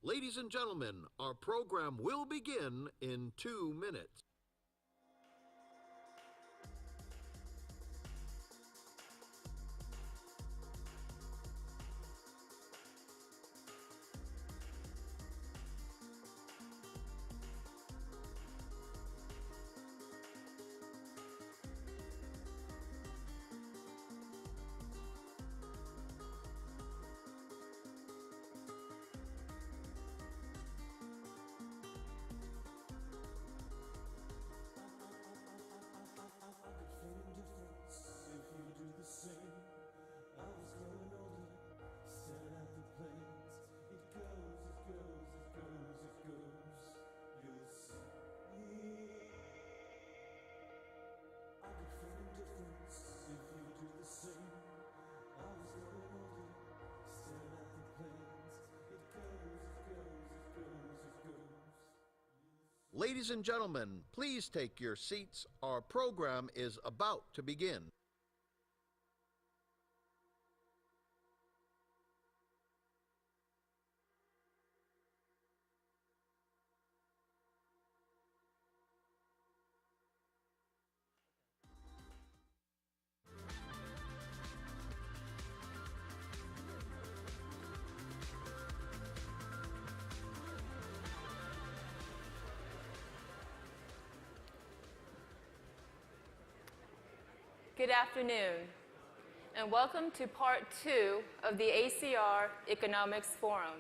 Ladies and gentlemen, our program will begin in 2 minutes. Ladies and gentlemen, please take your seats. Our program is about to begin. Good afternoon, and welcome to part 2 of the ACR Economics Forum.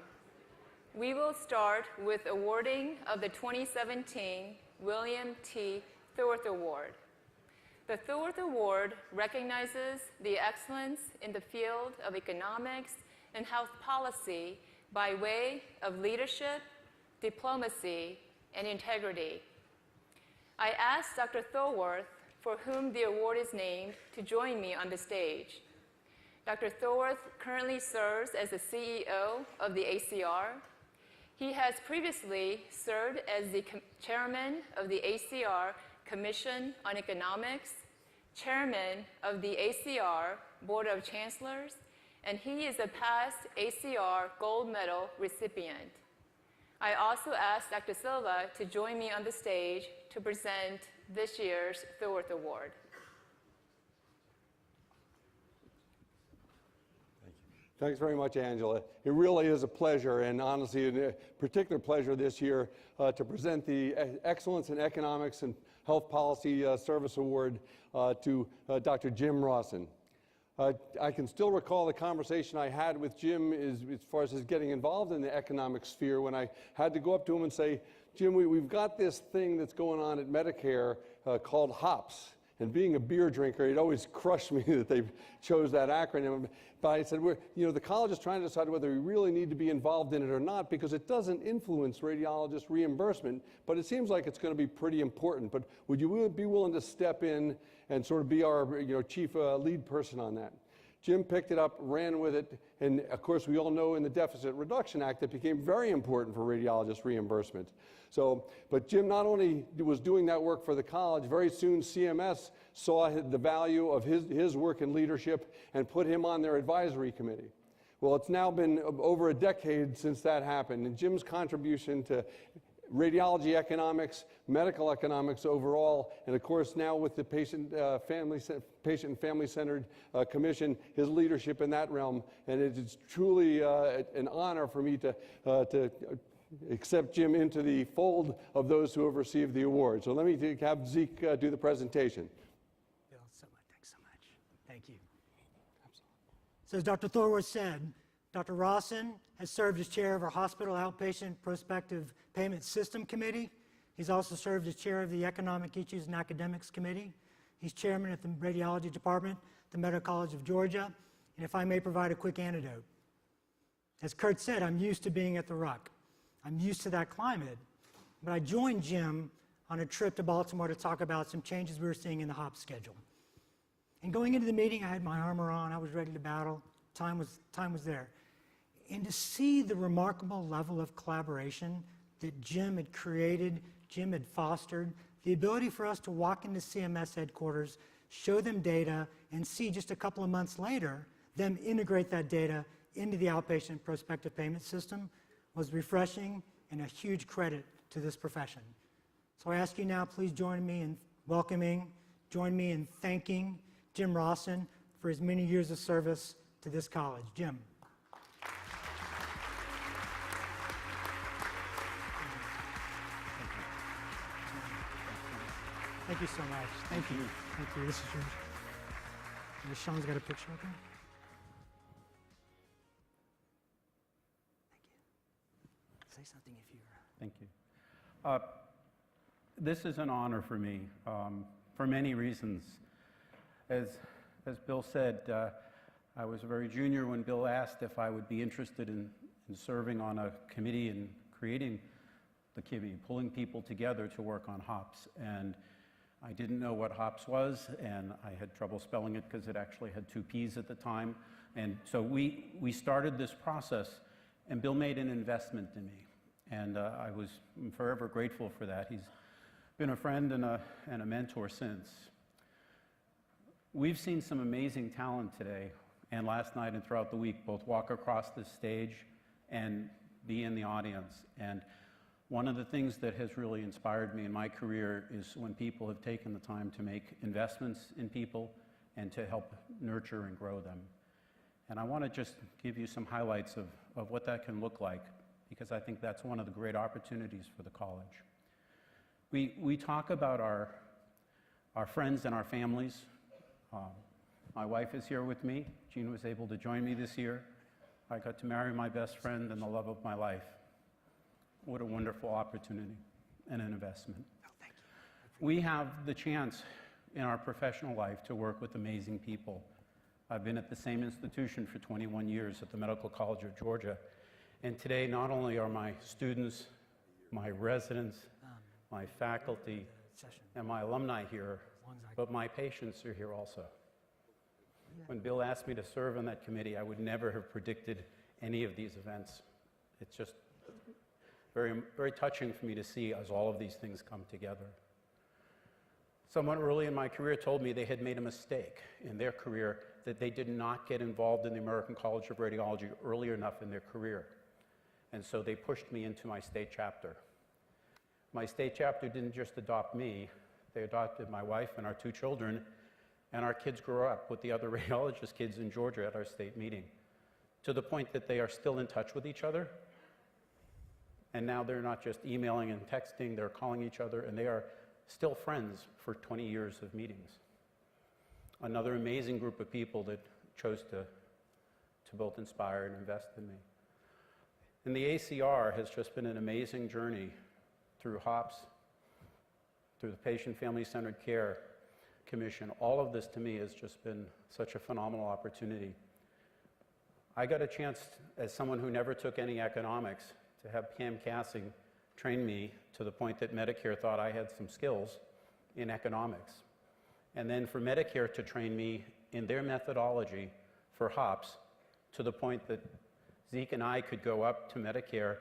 We will start with awarding of the 2017 William T. Thorth Award. The Thorth Award recognizes the excellence in the field of economics and health policy by way of leadership, diplomacy, and integrity. I asked Dr. Thorth, for whom the award is named, to join me on the stage. Dr. Thorth currently serves as the CEO of the ACR. He has previously served as the chairman of the ACR Commission on Economics, chairman of the ACR Board of Chancellors, and he is a past ACR Gold Medal recipient. I also asked Dr. Silva to join me on the stage to present this year's Thorth Award. Thank you. Thanks very much, Angela. It really is a pleasure, and honestly, a particular pleasure this year to present the Excellence in Economics and Health Policy Service Award to Dr. Jim Rawson. I can still recall the conversation I had with Jim as far as his getting involved in the economic sphere when I had to go up to him and say, Jim, we've got this thing that's going on at Medicare called HOPS. And being a beer drinker, it always crushed me that they chose that acronym. But I said, the college is trying to decide whether we really need to be involved in it or not because it doesn't influence radiologist reimbursement, but it seems like it's going to be pretty important. But would you be willing to step in and sort of be our chief lead person on that? Jim picked it up, ran with it, and of course we all know in the Deficit Reduction Act it became very important for radiologist reimbursement. But Jim not only was doing that work for the college, very soon CMS saw the value of his work and leadership and put him on their advisory committee. Well, it's now been over a decade since that happened, and Jim's contribution to radiology economics, medical economics overall, and of course now with the Patient and Family-Centered Commission, his leadership in that realm, and it is truly an honor for me to accept Jim into the fold of those who have received the award. So let me have Zeke do the presentation. Bill, thanks so much. Thank you. Absolutely. So as Dr. Thorworth said, Dr. Rawson has served as chair of our Hospital Outpatient Prospective Payment System Committee. He's also served as chair of the Economic Issues and Academics Committee. He's chairman at the Radiology Department at the Medical College of Georgia. And if I may provide a quick anecdote. As Kurt said, I'm used to being at the Ruck. I'm used to that climate. But I joined Jim on a trip to Baltimore to talk about some changes we were seeing in the HOP schedule. And going into the meeting, I had my armor on. I was ready to battle. Time was there. And to see the remarkable level of collaboration that Jim had created, Jim had fostered, the ability for us to walk into CMS headquarters, show them data, and see just a couple of months later them integrate that data into the outpatient prospective payment system was refreshing and a huge credit to this profession. So I ask you now, please join me in thanking Jim Rawson for his many years of service to this college. Jim. Thank you so much. Thank you. Thank you. This is yours. And Sean's got a picture of him. Thank you. Say something if you're... Thank you. This is an honor for me for many reasons. As Bill said, I was very junior when Bill asked if I would be interested in serving on a committee and creating the committee, pulling people together to work on hops. And I didn't know what hops was, and I had trouble spelling it because it actually had 2 P's at the time. And so we started this process, and Bill made an investment in me. And I'm forever grateful for that. He's been a friend and a mentor since. We've seen some amazing talent today, and last night and throughout the week, both walk across this stage and be in the audience. And one of the things that has really inspired me in my career is when people have taken the time to make investments in people and to help nurture and grow them. And I want to just give you some highlights of what that can look like, because I think that's one of the great opportunities for the college. We talk about our friends and our families. My wife is here with me. Jean was able to join me this year. I got to marry my best friend and the love of my life. What a wonderful opportunity and an investment. Oh, thank you. We have the chance in our professional life to work with amazing people. I've been at the same institution for 21 years at the Medical College of Georgia. And today, not only are my students, my residents, my faculty, and my alumni here, but my patients are here also. When Bill asked me to serve on that committee, I would never have predicted any of these events. It's just very, very touching for me to see as all of these things come together. Someone early in my career told me they had made a mistake in their career, that they did not get involved in the American College of Radiology early enough in their career. And so they pushed me into my state chapter. My state chapter didn't just adopt me, they adopted my wife and our 2 children, and our kids grew up with the other radiologist kids in Georgia at our state meeting, to the point that they are still in touch with each other. And now they're not just emailing and texting, they're calling each other, and they are still friends for 20 years of meetings. Another amazing group of people that chose to both inspire and invest in me. And the ACR has just been an amazing journey through HOPS, through the Patient Family Centered Care Commission. All of this to me has just been such a phenomenal opportunity. I got a chance, as someone who never took any economics, to have Pam Cassing train me to the point that Medicare thought I had some skills in economics. And then for Medicare to train me in their methodology for HOPS to the point that Zeke and I could go up to Medicare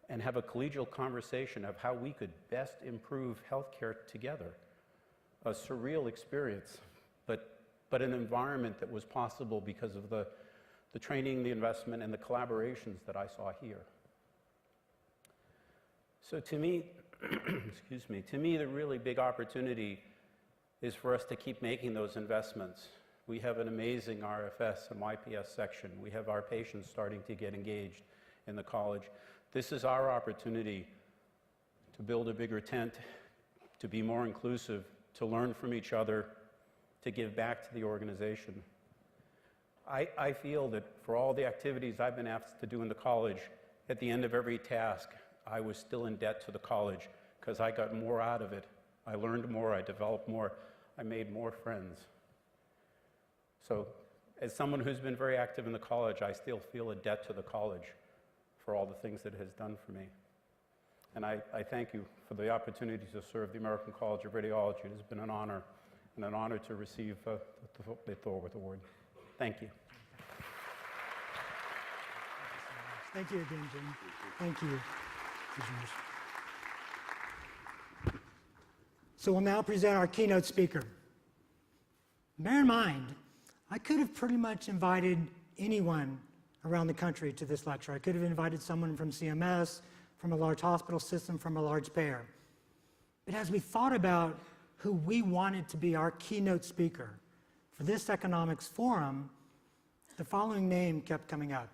and have a collegial conversation of how we could best improve healthcare together. A surreal experience, but an environment that was possible because of the training, the investment, and the collaborations that I saw here. So to me, excuse me, to me the really big opportunity is for us to keep making those investments. We have an amazing RFS and YPS section. We have our patients starting to get engaged in the college. This is our opportunity to build a bigger tent, to be more inclusive, to learn from each other, to give back to the organization. I feel that for all the activities I've been asked to do in the college, at the end of every task, I was still in debt to the college because I got more out of it. I learned more, I developed more, I made more friends. So as someone who's been very active in the college, I still feel a debt to the college for all the things that it has done for me. And I thank you for the opportunity to serve the American College of Radiology. It has been an honor, and an honor to receive the Thorworth Award. Thank you. Thank you again, Jim. Thank you. So we'll now present our keynote speaker. Bear in mind, I could have pretty much invited anyone around the country to this lecture. I could have invited someone from CMS, from a large hospital system, from a large payer. But as we thought about who we wanted to be our keynote speaker for this economics forum, the following name kept coming up,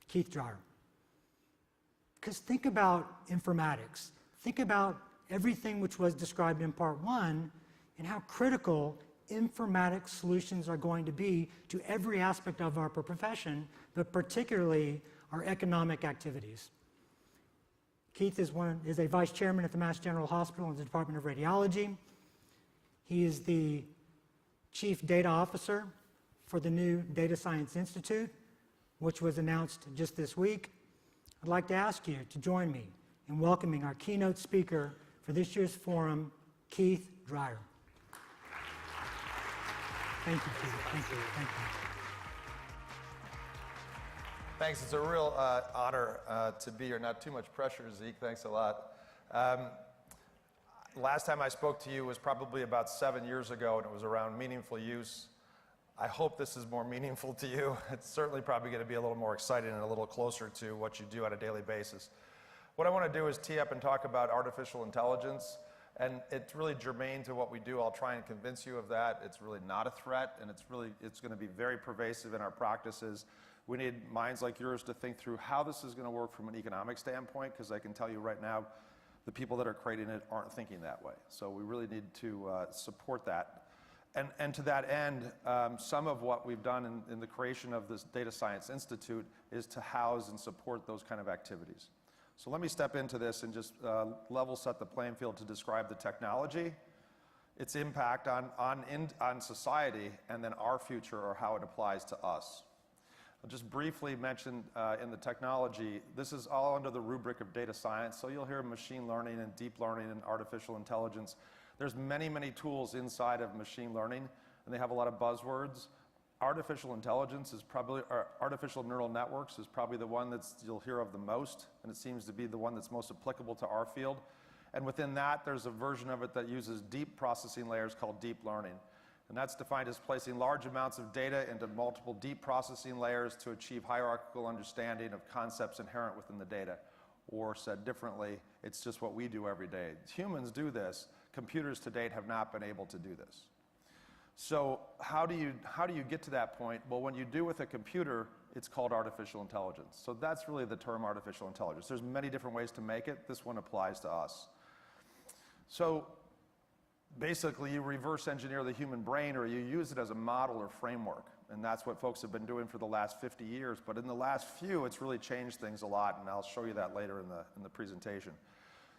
Keith Dreyer. Because think about informatics. Think about everything which was described in part one and how critical informatics solutions are going to be to every aspect of our profession, but particularly our economic activities. Keith is a vice chairman at the Mass General Hospital in the Department of Radiology. He is the chief data officer for the new Data Science Institute, which was announced just this week. I'd like to ask you to join me in welcoming our keynote speaker for this year's forum, Keith Dreyer. Thank you, Keith. Thank you. Thank you. Thanks. It's a real honor to be here. Not too much pressure, Zeke. Thanks a lot. Last time I spoke to you was probably about 7 years ago, and it was around meaningful use. I hope this is more meaningful to you. It's certainly probably going to be a little more exciting and a little closer to what you do on a daily basis. What I want to do is tee up and talk about artificial intelligence, and it's really germane to what we do. I'll try and convince you of that. It's really not a threat, and it's going to be very pervasive in our practices. We need minds like yours to think through how this is going to work from an economic standpoint, because I can tell you right now, the people that are creating it aren't thinking that way. So we really need to support that. And to that end, some of what we've done in the creation of this Data Science Institute is to house and support those kind of activities. So let me step into this and just level set the playing field to describe the technology, its impact on society, and then our future or how it applies to us. I'll just briefly mention in the technology, this is all under the rubric of data science. So you'll hear machine learning and deep learning and artificial intelligence. There's many, many tools inside of machine learning, and they have a lot of buzzwords. Artificial intelligence is probably, or artificial neural networks is probably the one that you'll hear of the most, and it seems to be the one that's most applicable to our field. And within that, there's a version of it that uses deep processing layers called deep learning. And that's defined as placing large amounts of data into multiple deep processing layers to achieve hierarchical understanding of concepts inherent within the data. Or said differently, it's just what we do every day. Humans do this. Computers to date have not been able to do this. So how do you get to that point? Well, when you do with a computer, it's called artificial intelligence. So that's really the term artificial intelligence. There's many different ways to make it. This one applies to us. So basically, you reverse engineer the human brain, or you use it as a model or framework. And that's what folks have been doing for the last 50 years. But in the last few, it's really changed things a lot, and I'll show you that later in the presentation.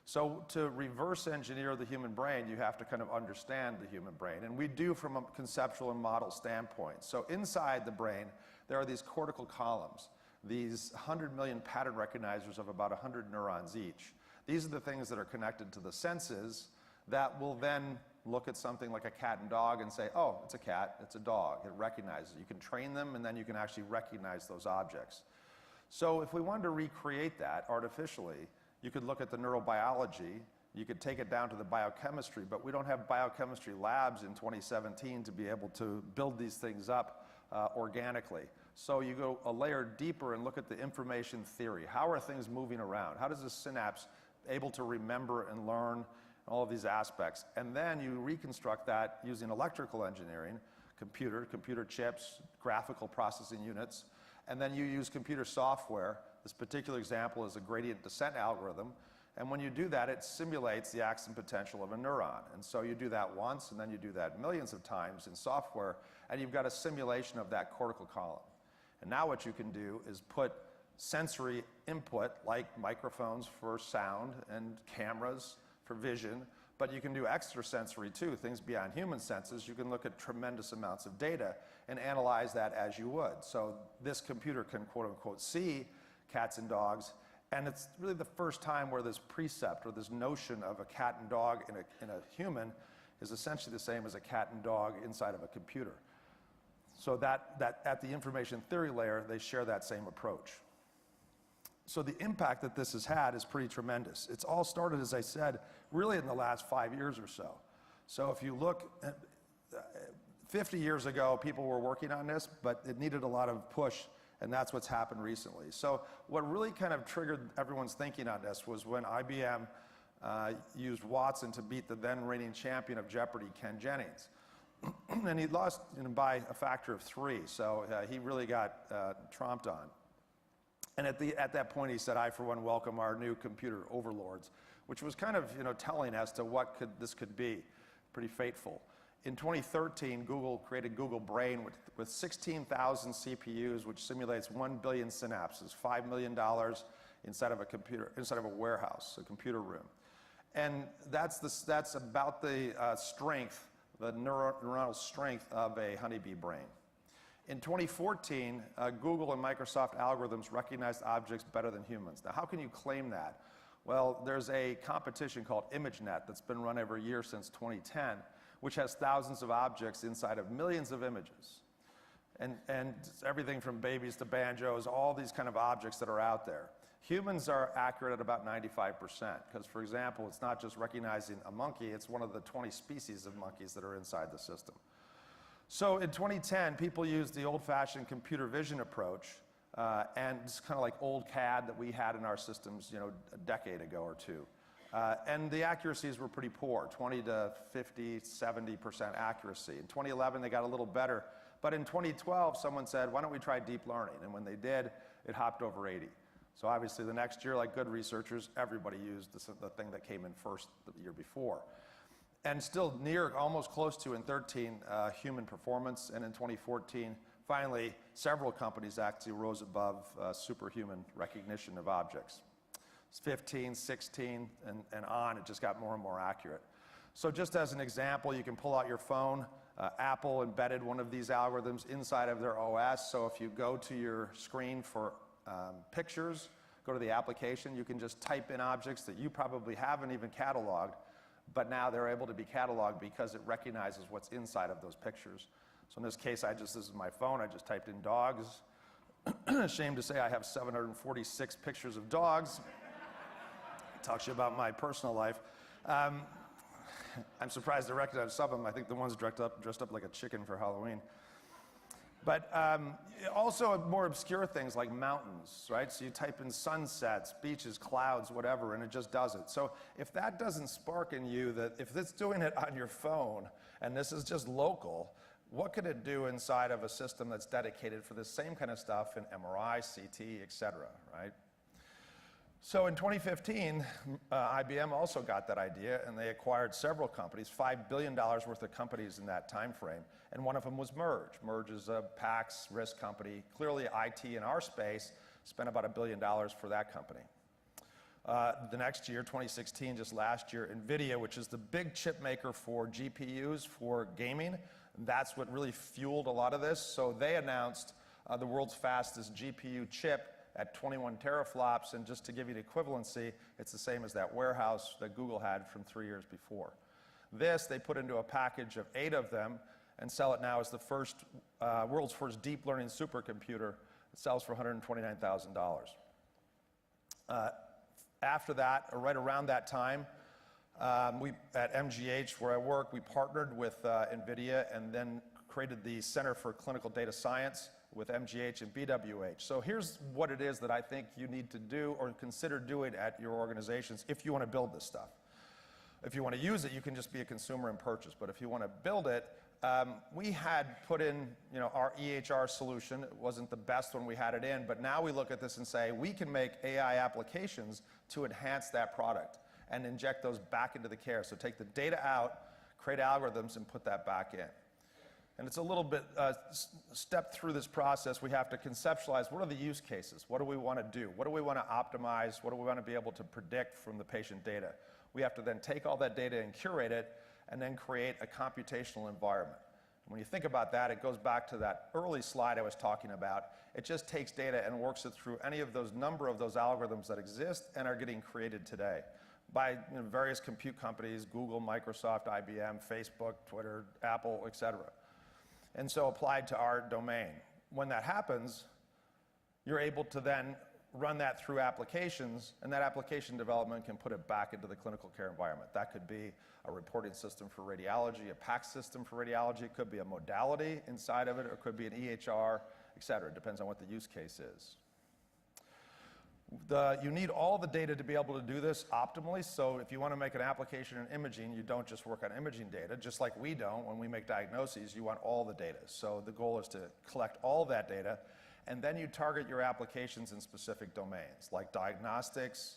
So to reverse engineer the human brain, you have to kind of understand the human brain. And we do from a conceptual and model standpoint. So inside the brain, there are these cortical columns, these 100 million pattern recognizers of about 100 neurons each. These are the things that are connected to the senses that will then look at something like a cat and dog and say, oh, it's a cat, it's a dog. It recognizes it. You can train them, and then you can actually recognize those objects. So if we wanted to recreate that artificially, you could look at the neurobiology, you could take it down to the biochemistry, but we don't have biochemistry labs in 2017 to be able to build these things up organically. So you go a layer deeper and look at the information theory. How are things moving around? How does the synapse able to remember and learn all of these aspects? And then you reconstruct that using electrical engineering, computer chips, graphical processing units, and then you use computer software. This particular example is a gradient descent algorithm, and when you do that, it simulates the action potential of a neuron. And so you do that once, and then you do that millions of times in software, and you've got a simulation of that cortical column. And now what you can do is put sensory input, like microphones for sound and cameras for vision, but you can do extrasensory too, things beyond human senses. You can look at tremendous amounts of data and analyze that as you would. So this computer can quote unquote see cats and dogs, and it's really the first time where this precept or this notion of a cat and dog in a human is essentially the same as a cat and dog inside of a computer. So that at the information theory layer, they share that same approach. So the impact that this has had is pretty tremendous. It's all started, as I said, really in the last 5 years or so. So if you look at 50 years ago, people were working on this, but it needed a lot of push And that's what's happened recently. So what really kind of triggered everyone's thinking on this was when IBM used Watson to beat the then reigning champion of Jeopardy, Ken Jennings. And he lost by a factor of 3, so he really got tromped on. And at that point, he said, "I, for one, welcome our new computer overlords," which was kind of telling as to what this could be. Pretty fateful. In 2013, Google created Google Brain with 16,000 CPUs, which simulates 1 billion synapses, $5 million inside of a warehouse, a computer room. And that's about the strength, the neuronal strength of a honeybee brain. In 2014, Google and Microsoft algorithms recognized objects better than humans. Now, how can you claim that? Well, there's a competition called ImageNet that's been run every year since 2010, which has thousands of objects inside of millions of images. And everything from babies to banjos, all these kind of objects that are out there. Humans are accurate at about 95%, because, for example, it's not just recognizing a monkey, it's one of the 20 species of monkeys that are inside the system. So in 2010, people used the old-fashioned computer vision approach, and it's kind of like old CAD that we had in our systems, a decade ago or two. And the accuracies were pretty poor, 20 to 50, 70% accuracy. In 2011, they got a little better. But in 2012, someone said, "Why don't we try deep learning?" And when they did, it hopped over 80. So obviously the next year, like good researchers, everybody used the thing that came in first the year before. And still almost close to in 13, human performance. And in 2014, finally, several companies actually rose above superhuman recognition of objects. 15, 16, and on, it just got more and more accurate. So just as an example, you can pull out your phone. Apple embedded one of these algorithms inside of their OS. So if you go to your screen for pictures, go to the application, you can just type in objects that you probably haven't even cataloged, but now they're able to be cataloged because it recognizes what's inside of those pictures. So in this case, this is my phone, I just typed in dogs. Ashamed to say I have 746 pictures of dogs. Talks to you about my personal life. I'm surprised to recognize some of them. I think the ones dressed up like a chicken for Halloween. But also more obscure things like mountains, right? So you type in sunsets, beaches, clouds, whatever, and it just does it. So if that doesn't spark in you that if it's doing it on your phone and this is just local, what could it do inside of a system that's dedicated for the same kind of stuff in MRI, CT, et cetera, right? So in 2015, IBM also got that idea, and they acquired several companies, $5 billion worth of companies in that time frame, and one of them was Merge. Merge is a PACS risk company. Clearly, IT in our space spent about $1 billion for that company. The next year, 2016, just last year, NVIDIA, which is the big chip maker for GPUs for gaming, that's what really fueled a lot of this. So they announced the world's fastest GPU chip at 21 teraflops, and just to give you the equivalency, it's the same as that warehouse that Google had from 3 years before. This, they put into a package of 8 of them and sell it now as the world's first deep learning supercomputer. It sells for $129,000. After that, or right around that time, we at MGH, where I work, we partnered with NVIDIA and then created the Center for Clinical Data Science with MGH and BWH. So here's what it is that I think you need to do or consider doing at your organizations if you want to build this stuff. If you want to use it, you can just be a consumer and purchase. But if you want to build it, we had put in our EHR solution. It wasn't the best when we had it in, but now we look at this and say, we can make AI applications to enhance that product and inject those back into the care. So take the data out, create algorithms, and put that back in. And it's a little bit, step through this process, we have to conceptualize what are the use cases? What do we want to do? What do we want to optimize? What do we want to be able to predict from the patient data? We have to then take all that data and curate it and then create a computational environment. When you think about that, it goes back to that early slide I was talking about. It just takes data and works it through any of those number of those algorithms that exist and are getting created today by various compute companies, Google, Microsoft, IBM, Facebook, Twitter, Apple, et cetera. And so applied to our domain. When that happens, you're able to then run that through applications, and that application development can put it back into the clinical care environment. That could be a reporting system for radiology, a PACS system for radiology. It could be a modality inside of it, or it could be an EHR, et cetera. It depends on what the use case is. You need all the data to be able to do this optimally. So if you want to make an application in imaging, you don't just work on imaging data, just like we don't. When we make diagnoses, you want all the data. So the goal is to collect all that data, and then you target your applications in specific domains, like diagnostics.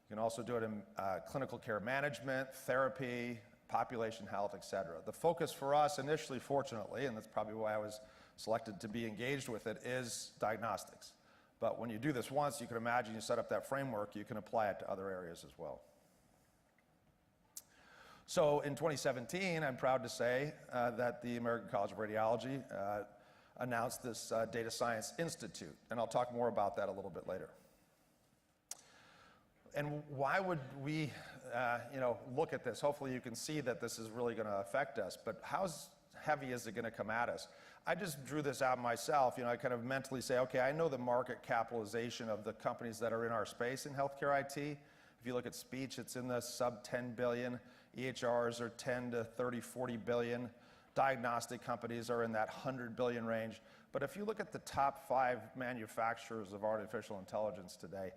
You can also do it in clinical care management, therapy, population health, et cetera. The focus for us initially, fortunately, and that's probably why I was selected to be engaged with it, is diagnostics. But when you do this once, you can imagine you set up that framework, you can apply it to other areas as well. So in 2017, I'm proud to say that the American College of Radiology announced this Data Science Institute, and I'll talk more about that a little bit later. And why would we look at this? Hopefully you can see that this is really going to affect us, but how heavy is it going to come at us? I just drew this out myself. I kind of mentally say, okay, I know the market capitalization of the companies that are in our space in healthcare IT. If you look at speech, it's in the sub 10 billion. EHRs are 10 to 30, 40 billion. Diagnostic companies are in that 100 billion range. But if you look at the top 5 manufacturers of artificial intelligence today,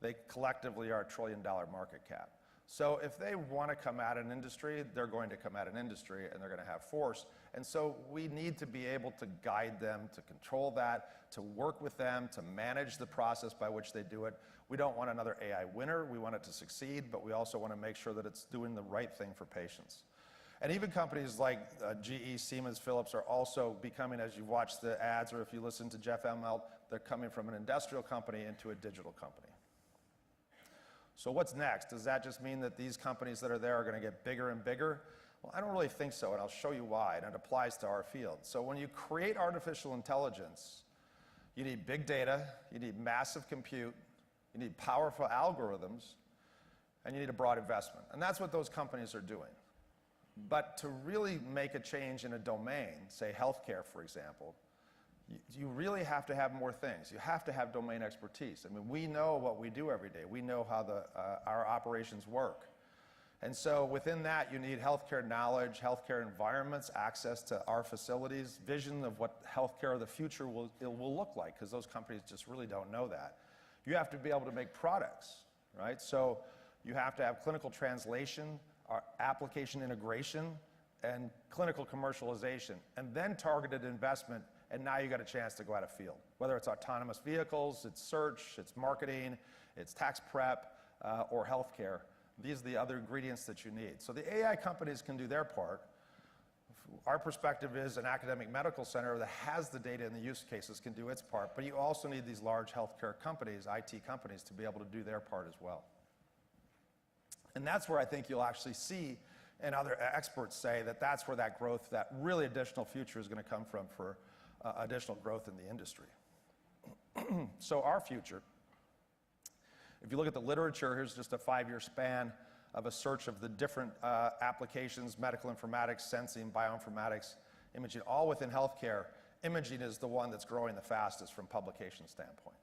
they collectively are $1 trillion market cap. So if they want to come at an industry, they're going to come at an industry and they're going to have force. And so we need to be able to guide them, to control that, to work with them, to manage the process by which they do it. We don't want another AI winner. We want it to succeed, but we also want to make sure that it's doing the right thing for patients. And even companies like GE, Siemens, Philips are also becoming, as you've watched the ads or if you listen to Jeff Immelt, they're coming from an industrial company into a digital company. So what's next? Does that just mean that these companies that are there are going to get bigger and bigger? Well, I don't really think so, and I'll show you why, and it applies to our field. So when you create artificial intelligence, you need big data, you need massive compute, you need powerful algorithms, and you need a broad investment. And that's what those companies are doing. But to really make a change in a domain, say healthcare, for example, you really have to have more things. You have to have domain expertise. I mean, we know what we do every day. We know how our operations work. And so within that, you need healthcare knowledge, healthcare environments, access to our facilities, vision of what healthcare of the future will look like, because those companies just really don't know that. You have to be able to make products, right? So you have to have clinical translation, application integration, and clinical commercialization, and then targeted investment. And now you got a chance to go out of field. Whether it's autonomous vehicles, it's search, it's marketing, it's tax prep, or healthcare. These are the other ingredients that you need. So the AI companies can do their part. Our perspective is an academic medical center that has the data and the use cases can do its part, but you also need these large healthcare companies, IT companies, to be able to do their part as well. And that's where I think you'll actually see, and other experts say, that that's where that growth, that really additional future is going to come from for additional growth in the industry. So our future, if you look at the literature, here's just a 5-year span of a search of the different applications, medical informatics, sensing, bioinformatics, imaging, all within healthcare. Imaging is the one that's growing the fastest from publication standpoint.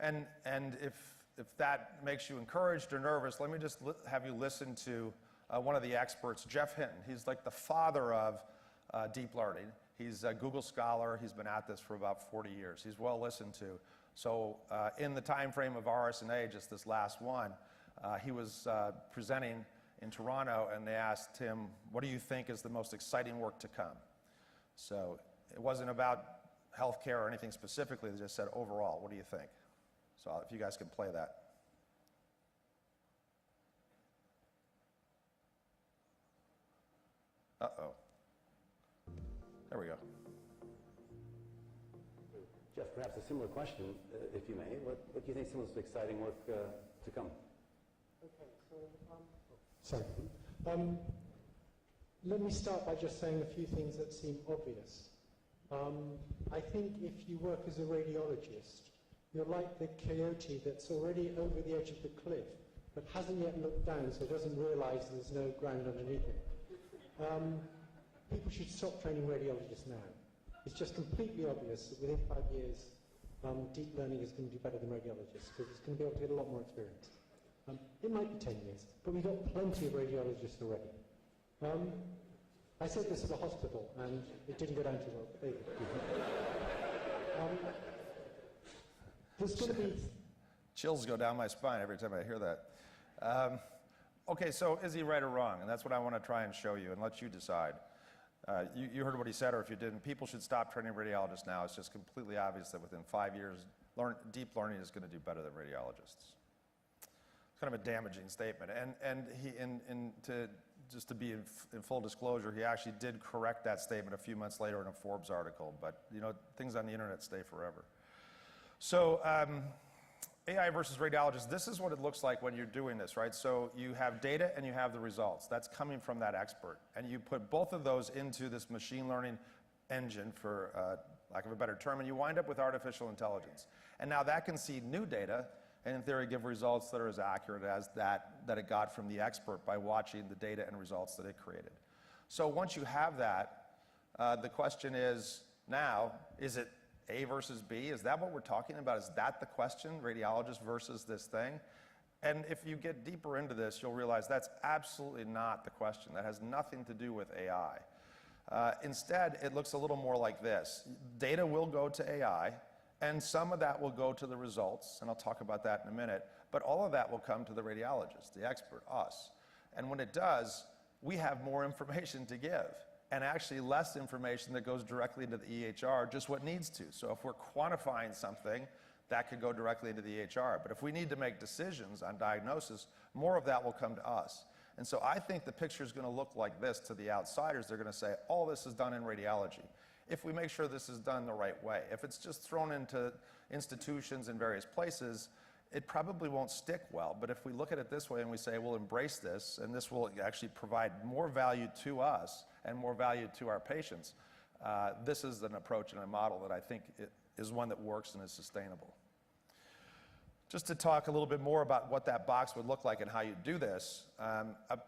And if that makes you encouraged or nervous, let me just have you listen to one of the experts, Jeff Hinton. He's like the father of deep learning. He's a Google scholar. He's been at this for about 40 years. He's well listened to. So in the time frame of RSNA, just this last one, he was presenting in Toronto, and they asked him, what do you think is the most exciting work to come? So it wasn't about healthcare or anything specifically. They just said, overall, what do you think? So if you guys can play that. Uh-oh. There we go. Jeff, perhaps a similar question, if you may. What do you think is the most exciting work to come? Okay, so, let me start by just saying a few things that seem obvious. I think if you work as a radiologist, you're like the coyote that's already over the edge of the cliff, but hasn't yet looked down, so doesn't realize there's no ground underneath it. People should stop training radiologists now. It's just completely obvious that within 5 years, deep learning is going to do better than radiologists, because it's going to be able to get a lot more experience. It might be 10 years, but we've got plenty of radiologists already. I said this at a hospital, and it didn't go down too well. There you go. There's going to be... Chills go down my spine every time I hear that. Okay, so is he right or wrong? And that's what I want to try and show you and let you decide. You heard what he said, or if you didn't, people should stop training radiologists now. It's just completely obvious that within 5 years, deep learning is going to do better than radiologists. It's kind of a damaging statement. Just to be in full disclosure, he actually did correct that statement a few months later in a Forbes article. But you know, things on the internet stay forever. So AI versus radiologists, this is what it looks like when you're doing this, right? So you have data and you have the results. That's coming from that expert. And you put both of those into this machine learning engine, for lack of a better term, and you wind up with artificial intelligence. And now that can see new data and in theory give results that are as accurate as that it got from the expert by watching the data and results that it created. So once you have that, the question is now, is it A versus B? Is that what we're talking about? Is that the question, radiologist versus this thing? And if you get deeper into this, you'll realize that's absolutely not the question. That has nothing to do with AI. Instead, it looks a little more like this. Data will go to AI, and some of that will go to the results, and I'll talk about that in a minute, but all of that will come to the radiologist, the expert, us. And when it does, we have more information to give, and actually less information that goes directly into the EHR, just what needs to. So if we're quantifying something, that could go directly into the EHR. But if we need to make decisions on diagnosis, more of that will come to us. And so I think the picture is going to look like this to the outsiders. They're going to say, all this is done in radiology. If we make sure this is done the right way. If it's just thrown into institutions in various places, it probably won't stick well. But if we look at it this way and we say, we'll embrace this, and this will actually provide more value to us and more value to our patients, this is an approach and a model that I think is one that works and is sustainable. Just to talk a little bit more about what that box would look like and how you do this, a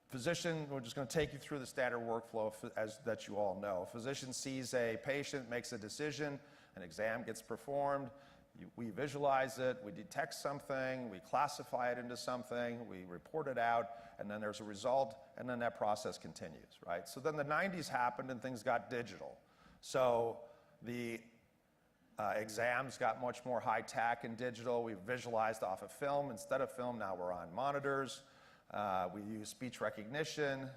physician, we're just going to take you through the standard workflow that you all know. A physician sees a patient, makes a decision, an exam gets performed, we visualize it, we detect something, we classify it into something, we report it out, and then there's a result, and then that process continues, right? So then the 90s happened and things got digital. So the exams got much more high tech and digital. We visualized off of film instead of film. Now we're on monitors. We use speech recognition.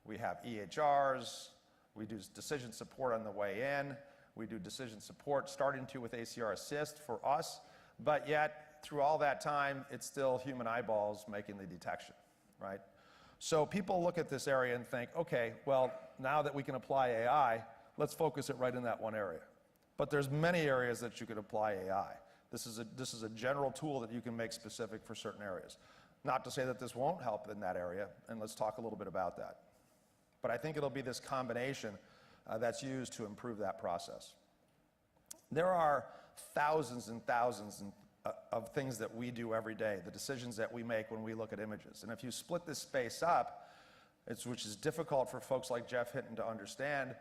We have EHRs. We do decision support on the way in. We do decision support starting to with ACR Assist for us. But yet, through all that time, it's still human eyeballs making the detection, right? So people look at this area and think, okay, well, now that we can apply AI, let's focus it right in that one area. But there's many areas that you could apply AI. This is a general tool that you can make specific for certain areas. Not to say that this won't help in that area, and let's talk a little bit about that. But I think it'll be this combination that's used to improve that process. There are thousands and thousands of things that we do every day, the decisions that we make when we look at images. And if you split this space up, which is difficult for folks like Jeff Hinton to understand,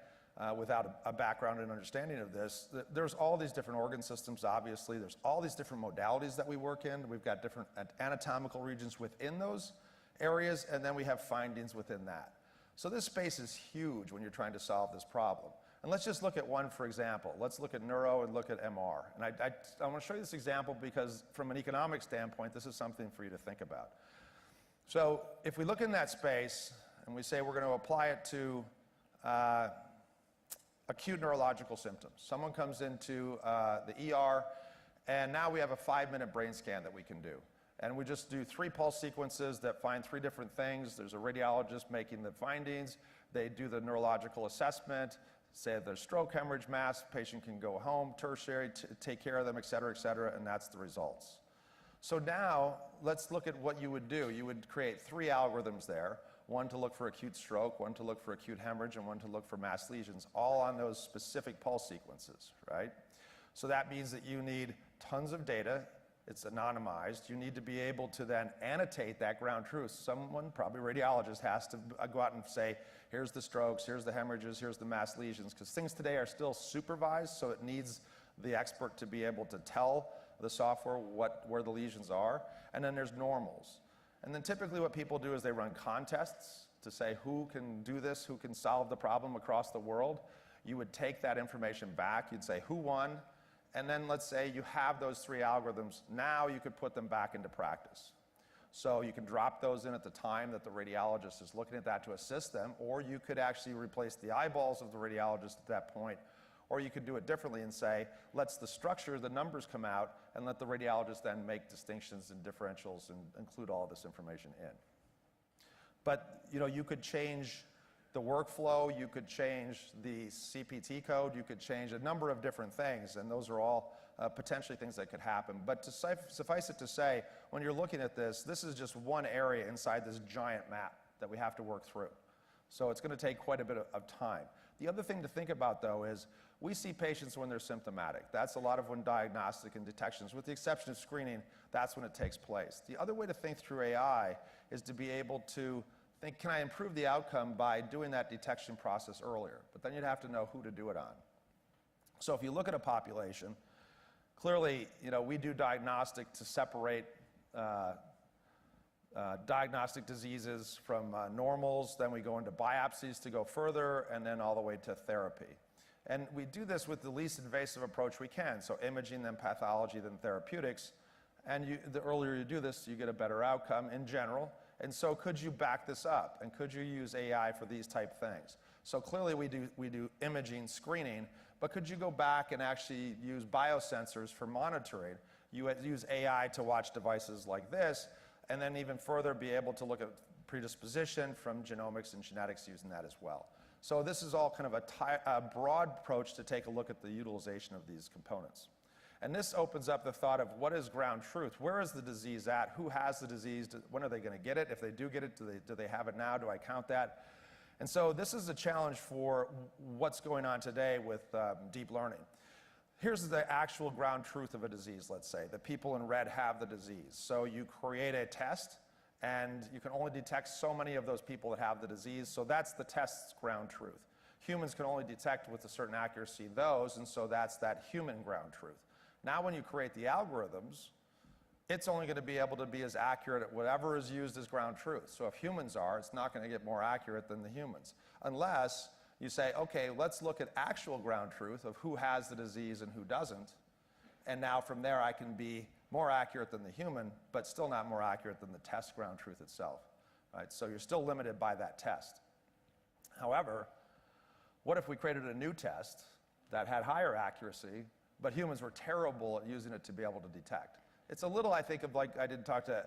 without a background and understanding of this, there's all these different organ systems, obviously. There's all these different modalities that we work in. We've got different anatomical regions within those areas, and then we have findings within that. So this space is huge when you're trying to solve this problem. And let's just look at one, for example. Let's look at neuro and look at MR. And I want to show you this example because from an economic standpoint, this is something for you to think about. So if we look in that space and we say we're going to apply it to acute neurological symptoms. Someone comes into the ER, and now we have a 5-minute brain scan that we can do. And we just do 3 pulse sequences that find 3 different things. There's a radiologist making the findings. They do the neurological assessment, say if there's stroke, hemorrhage, mass, patient can go home, tertiary, take care of them, et cetera, and that's the results. So now, let's look at what you would do. You would create 3 algorithms there. One to look for acute stroke, one to look for acute hemorrhage, and one to look for mass lesions, all on those specific pulse sequences, right? So that means that you need tons of data. It's anonymized. You need to be able to then annotate that ground truth. Someone, probably a radiologist, has to go out and say, here's the strokes, here's the hemorrhages, here's the mass lesions, because things today are still supervised, so it needs the expert to be able to tell the software where the lesions are. And then there's normals. And then typically what people do is they run contests to say who can do this, who can solve the problem across the world. You would take that information back, you'd say who won, and then let's say you have those 3 algorithms. Now you could put them back into practice. So you can drop those in at the time that the radiologist is looking at that to assist them, or you could actually replace the eyeballs of the radiologist at that point, or you could do it differently and say, let's the structure, the numbers come out, and let the radiologist then make distinctions and differentials and include all of this information in. But you could change the workflow, you could change the CPT code, you could change a number of different things, and those are all potentially things that could happen. But to suffice it to say, when you're looking at this, this is just one area inside this giant map that we have to work through. So it's going to take quite a bit of time. The other thing to think about, though, is we see patients when they're symptomatic. That's a lot of when diagnostic and detections, with the exception of screening, that's when it takes place. The other way to think through AI is to be able to think, can I improve the outcome by doing that detection process earlier? But then you'd have to know who to do it on. So if you look at a population, clearly, we do diagnostic to separate diagnostic diseases from normals, then we go into biopsies to go further, and then all the way to therapy. And we do this with the least invasive approach we can, so imaging, then pathology, then therapeutics. And the earlier you do this, you get a better outcome in general. And so could you back this up? And could you use AI for these type things? So clearly we do imaging, screening, but could you go back and actually use biosensors for monitoring? You would use AI to watch devices like this, and then even further be able to look at predisposition from genomics and genetics using that as well. So this is all kind of a broad approach to take a look at the utilization of these components. And this opens up the thought of what is ground truth? Where is the disease at? Who has the disease? When are they going to get it? If they do get it, do they have it now? Do I count that? And so this is a challenge for what's going on today with deep learning. Here's the actual ground truth of a disease, let's say. The people in red have the disease. So you create a test, and you can only detect so many of those people that have the disease. So that's the test's ground truth. Humans can only detect with a certain accuracy those, and so that's that human ground truth. Now when you create the algorithms, it's only going to be able to be as accurate at whatever is used as ground truth. So if humans are, it's not going to get more accurate than the humans. Unless you say, okay, let's look at actual ground truth of who has the disease and who doesn't. And now from there I can be more accurate than the human, but still not more accurate than the test ground truth itself. Right? So you're still limited by that test. However, what if we created a new test that had higher accuracy, but humans were terrible at using it to be able to detect? It's a little, I think, of like, I didn't talk to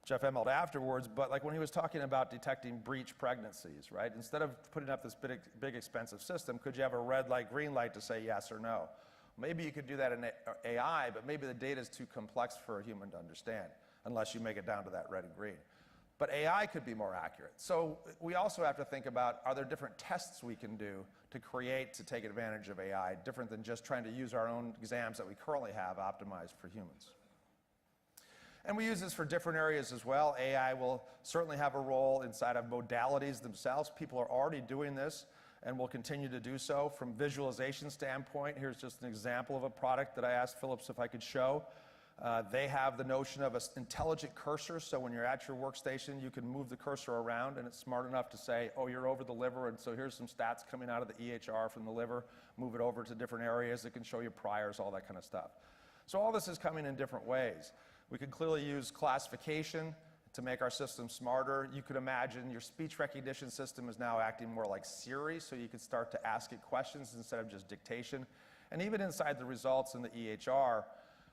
Jeff Emmelt afterwards, but like when he was talking about detecting breech pregnancies, right? Instead of putting up this big expensive system, could you have a red light, green light to say yes or no? Maybe you could do that in AI, but maybe the data is too complex for a human to understand, unless you make it down to that red and green. But AI could be more accurate. So we also have to think about, are there different tests we can do to create, to take advantage of AI, different than just trying to use our own exams that we currently have optimized for humans? And we use this for different areas as well. AI will certainly have a role inside of modalities themselves. People are already doing this and will continue to do so. From visualization standpoint, here's just an example of a product that I asked Philips if I could show. They have the notion of an intelligent cursor, so when you're at your workstation, you can move the cursor around, and it's smart enough to say, oh, you're over the liver, and so here's some stats coming out of the EHR from the liver. Move it over to different areas. It can show you priors, all that kind of stuff. So all this is coming in different ways. We can clearly use classification to make our system smarter. You could imagine your speech recognition system is now acting more like Siri, so you could start to ask it questions instead of just dictation. And even inside the results in the EHR,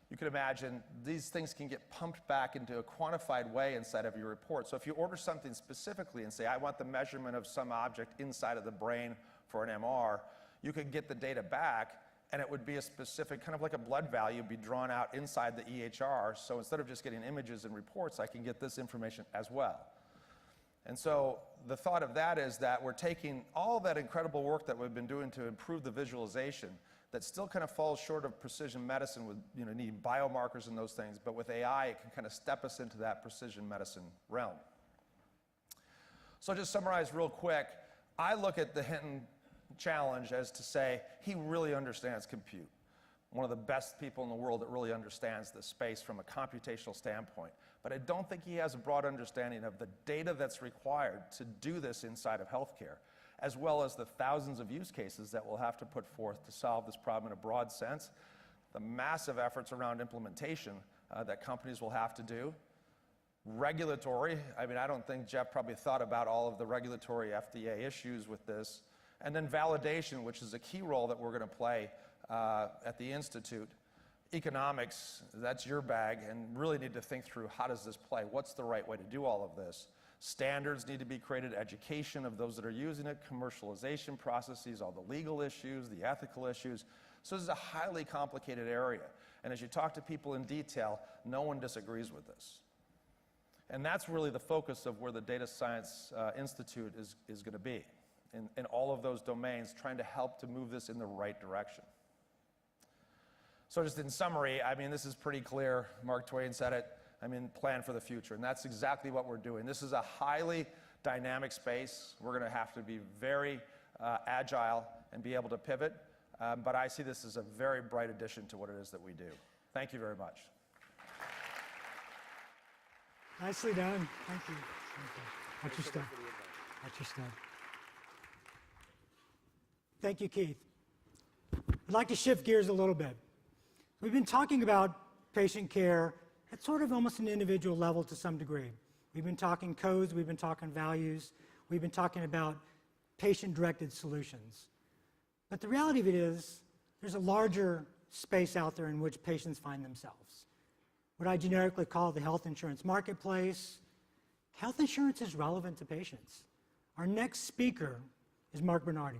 you could imagine these things can get pumped back into a quantified way inside of your report. So if you order something specifically and say, I want the measurement of some object inside of the brain for an MR, you could get the data back, and it would be a specific, kind of like a blood value, be drawn out inside the EHR. So instead of just getting images and reports, I can get this information as well. And so the thought of that is that we're taking all that incredible work that we've been doing to improve the visualization that still kind of falls short of precision medicine with, needing biomarkers and those things, but with AI, it can kind of step us into that precision medicine realm. So just summarize real quick, I look at the Hinton challenge as to say, he really understands compute. One of the best people in the world that really understands this space from a computational standpoint. But I don't think he has a broad understanding of the data that's required to do this inside of healthcare, as well as the thousands of use cases that we'll have to put forth to solve this problem in a broad sense. the massive efforts around implementation that companies will have to do. Regulatory, I mean, I don't think Jeff probably thought about all of the regulatory FDA issues with this. And then validation, which is a key role that we're going to play at the Institute. Economics, that's your bag, and really need to think through how does this play? What's the right way to do all of this? Standards need to be created, education of those that are using it, commercialization processes, all the legal issues, the ethical issues. So this is a highly complicated area. And as you talk to people in detail, no one disagrees with this. And that's really the focus of where the Data Science Institute is going to be, in all of those domains, trying to help to move this in the right direction. So just in summary, I mean, this is pretty clear. Mark Twain said it. I mean, plan for the future. And that's exactly what we're doing. This is a highly dynamic space. We're going to have to be very agile and be able to pivot. But I see this as a very bright addition to what it is that we do. Thank you very much. Nicely done. Thank you. Watch your step. Watch your step. Thank you, Keith. I'd like to shift gears a little bit. We've been talking about patient care at sort of almost an individual level to some degree. We've been talking codes, we've been talking values, we've been talking about patient-directed solutions. But the reality of it is, there's a larger space out there in which patients find themselves. What I generically call the health insurance marketplace. Health insurance is relevant to patients. Our next speaker is Mark Bernardi.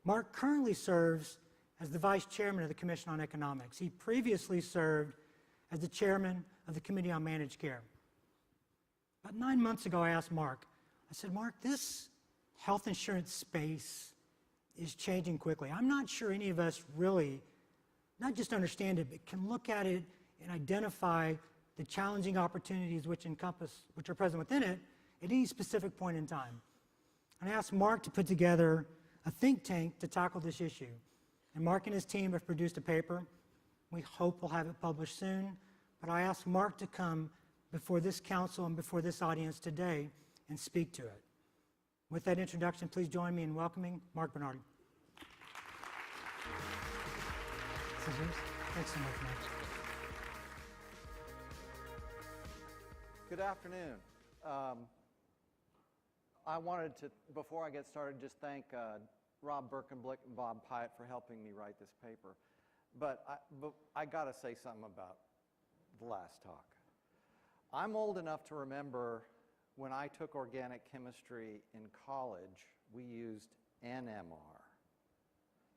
Mark currently serves as the Vice Chairman of the Commission on Economics. He previously served as the Chairman of the Committee on Managed Care. About 9 months ago, I asked Mark, I said, Mark, this health insurance space is changing quickly. I'm not sure any of us really, not just understand it, but can look at it and identify the challenging opportunities which are present within it at any specific point in time. And I asked Mark to put together a think tank to tackle this issue. And Mark and his team have produced a paper. We hope we'll have it published soon. But I asked Mark to come before this council and before this audience today and speak to it. With that introduction, please join me in welcoming Mark Bernardi. Thanks so much, Mark. Good afternoon. I wanted to, before I get started, just thank Rob Birkenblick and Bob Pyatt for helping me write this paper. But I got to say something about the last talk. I'm old enough to remember when I took organic chemistry in college, we used NMR.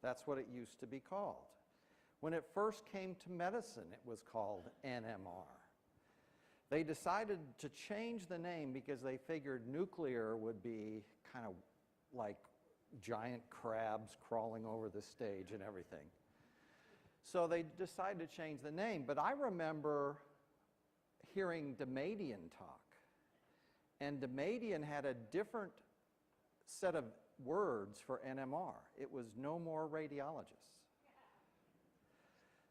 That's what it used to be called. When it first came to medicine, it was called NMR. They decided to change the name because they figured nuclear would be kind of like giant crabs crawling over the stage and everything. So they decided to change the name. But I remember hearing Damadian talk. And Damadian had a different set of words for NMR. It was no more radiologists.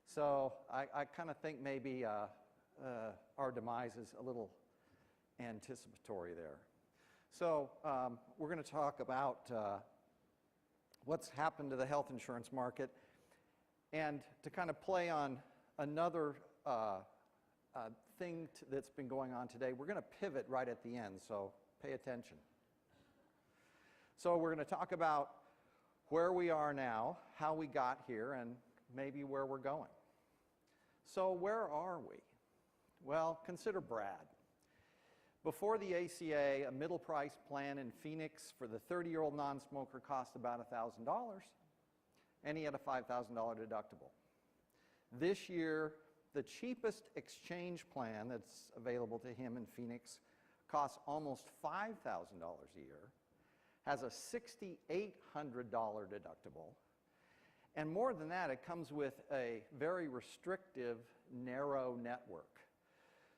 So I kind of think maybe our demise is a little anticipatory there. So we're going to talk about what's happened to the health insurance market. And to kind of play on another thing that's been going on today, we're going to pivot right at the end, so pay attention. So we're going to talk about where we are now, how we got here, and maybe where we're going. So where are we? Well, consider Brad. Before the ACA, a middle price plan in Phoenix for the 30-year-old non-smoker cost about $1,000, and he had a $5,000 deductible. This year, the cheapest exchange plan that's available to him in Phoenix costs almost $5,000 a year, has a $6,800 deductible, and more than that, it comes with a very restrictive, narrow network.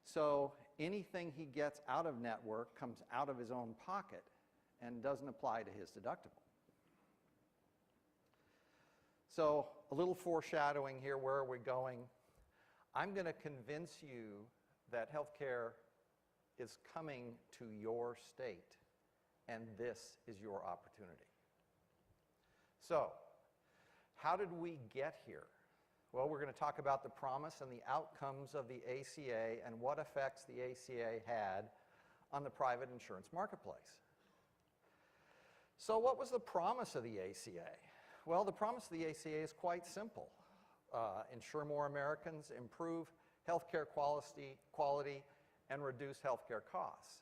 So anything he gets out of network comes out of his own pocket and doesn't apply to his deductible. So a little foreshadowing here, where are we going? I'm going to convince you that healthcare is coming to your state, and this is your opportunity. So how did we get here? Well, we're going to talk about the promise and the outcomes of the ACA and what effects the ACA had on the private insurance marketplace. So what was the promise of the ACA? Well, the promise of the ACA is quite simple. Insure more Americans, improve healthcare quality, and reduce healthcare costs.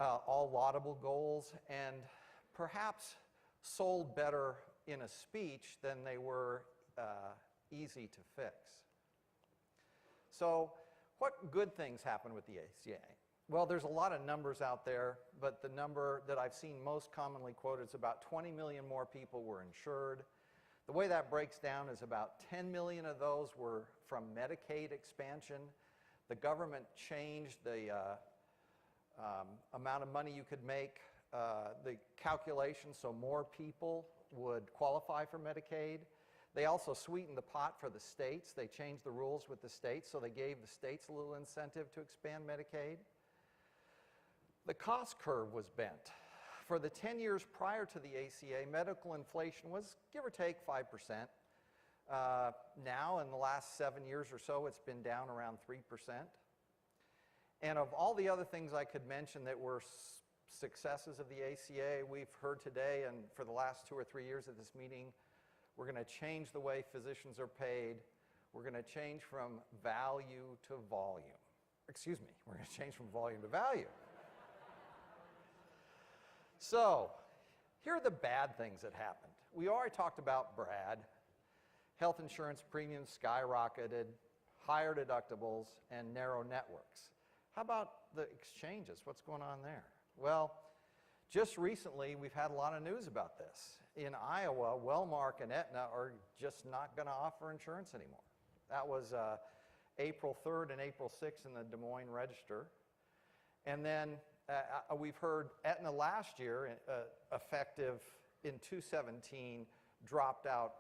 All laudable goals, and perhaps sold better in a speech than they were easy to fix. So what good things happen with the ACA? Well, there's a lot of numbers out there, but the number that I've seen most commonly quoted is about 20 million more people were insured. The way that breaks down is about 10 million of those were from Medicaid expansion. The government changed the amount of money you could make, the calculation, so more people would qualify for Medicaid. They also sweetened the pot for the states. They changed the rules with the states, so they gave the states a little incentive to expand Medicaid. The cost curve was bent. For the 10 years prior to the ACA, medical inflation was give or take 5%. Now, in the last 7 years or so, it's been down around 3%. And of all the other things I could mention that were successes of the ACA, we've heard today and for the last 2 or 3 years at this meeting, we're going to change the way physicians are paid. We're going to change from value to volume. Excuse me, we're going to change from volume to value. So, here are the bad things that happened. We already talked about Brad. Health insurance premiums skyrocketed, higher deductibles, and narrow networks. How about the exchanges? What's going on there? Well, just recently, we've had a lot of news about this. In Iowa, Wellmark and Aetna are just not going to offer insurance anymore. That was April 3rd and April 6th in the Des Moines Register. And then we've heard Aetna last year, effective in 2017, dropped out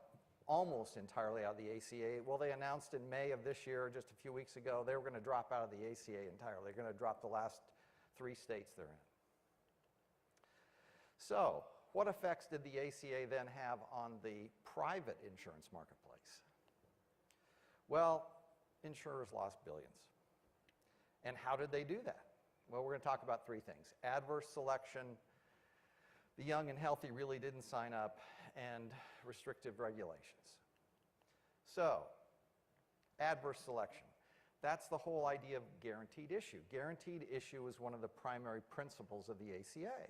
almost entirely out of the ACA. Well, they announced in May of this year, just a few weeks ago, they were going to drop out of the ACA entirely. They're going to drop the last 3 states they're in. So, what effects did the ACA then have on the private insurance marketplace? Well, insurers lost billions. And how did they do that? Well, we're going to talk about 3 things. Adverse selection, the young and healthy really didn't sign up, and restrictive regulations. So, adverse selection. That's the whole idea of guaranteed issue. Guaranteed issue is one of the primary principles of the ACA.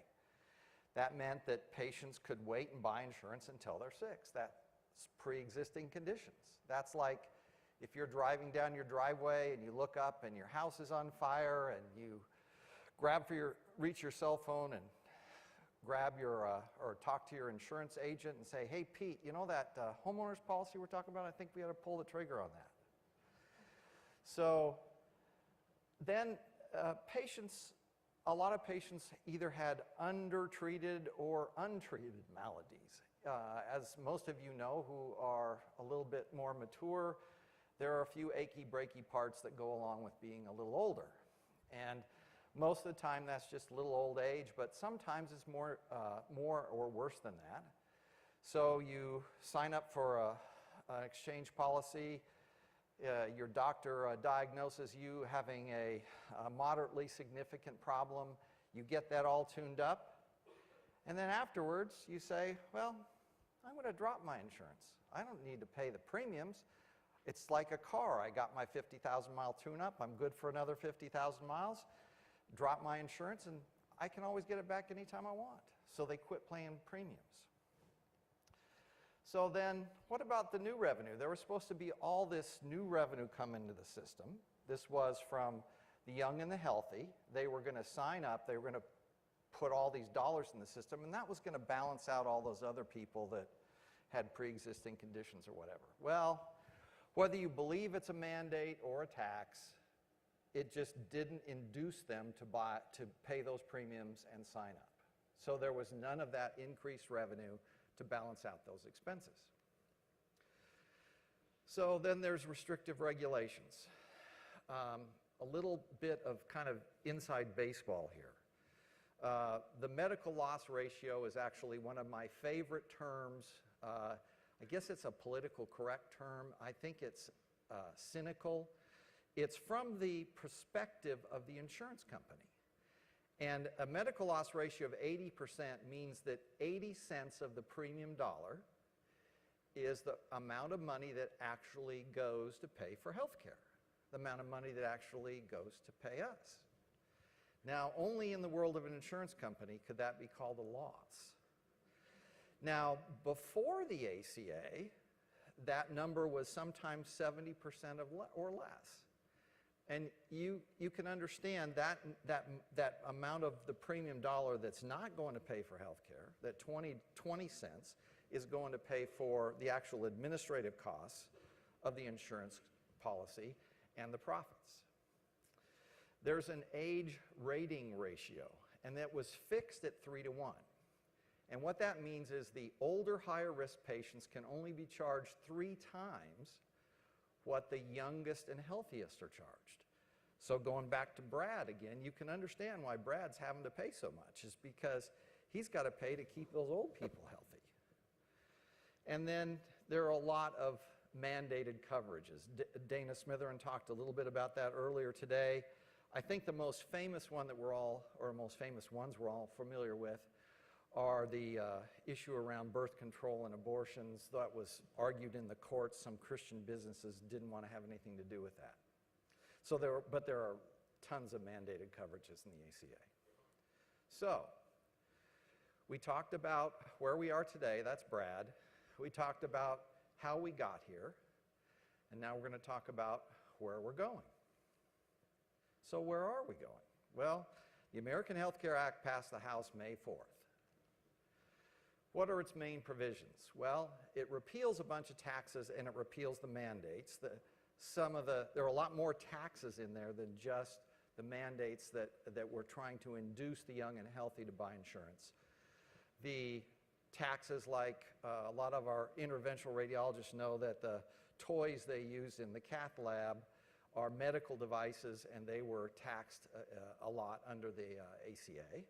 That meant that patients could wait and buy insurance until they're sick. That's pre-existing conditions. That's like if you're driving down your driveway and you look up and your house is on fire and you reach your cell phone and grab your, or talk to your insurance agent and say, hey, Pete, you know that homeowner's policy we're talking about? I think we ought to pull the trigger on that. So then a lot of patients either had undertreated or untreated maladies. As most of you know who are a little bit more mature, there are a few achy, breaky parts that go along with being a little older. And most of the time that's just a little old age, but sometimes it's more or worse than that. So you sign up for an exchange policy. Your doctor diagnoses you having a moderately significant problem. You get that all tuned up. And then afterwards, you say, well, I'm going to drop my insurance. I don't need to pay the premiums. It's like a car. I got my 50,000-mile tune-up. I'm good for another 50,000 miles. Drop my insurance, and I can always get it back anytime I want. So they quit paying premiums. So then, what about the new revenue? There was supposed to be all this new revenue come into the system. This was from the young and the healthy. They were going to sign up. They were going to put all these dollars in the system, and that was going to balance out all those other people that had pre-existing conditions or whatever. Well, whether you believe it's a mandate or a tax, it just didn't induce them to pay those premiums and sign up. So there was none of that increased revenue to balance out those expenses. So then there's restrictive regulations. A little bit of kind of inside baseball here. The medical loss ratio is actually one of my favorite terms. I I guess it's a political correct term. I think it's cynical. It's from the perspective of the insurance company. And a medical loss ratio of 80% means that 80 cents of the premium dollar is the amount of money that actually goes to pay for health care, the amount of money that actually goes to pay us. Now, only in the world of an insurance company could that be called a loss. Now, before the ACA, that number was sometimes 70% or less. And you can understand that amount of the premium dollar that's not going to pay for health care, that 20 cents, is going to pay for the actual administrative costs of the insurance policy and the profits. There's an age rating ratio, and that was fixed at 3-to-1. And what that means is the older, higher risk patients can only be charged 3 times what the youngest and healthiest are charged. So going back to Brad again, you can understand why Brad's having to pay so much. Is because he's got to pay to keep those old people healthy. And then there are a lot of mandated coverages. Dana Smitherin talked a little bit about that earlier today. I think the most famous one that we're all, or most famous ones we're all familiar with, are the issue around birth control and abortions. That was argued in the courts. Some Christian businesses didn't want to have anything to do with that. So but there are tons of mandated coverages in the ACA. So we talked about where we are today. That's Brad. We talked about how we got here. And now we're going to talk about where we're going. So where are we going? Well, the American Health Care Act passed the House May 4th. What are its main provisions? Well, it repeals a bunch of taxes and it repeals the mandates. There are a lot more taxes in there than just the mandates that we're trying to induce the young and healthy to buy insurance. The taxes, like a lot of our interventional radiologists know, that the toys they use in the cath lab are medical devices, and they were taxed a lot under the ACA.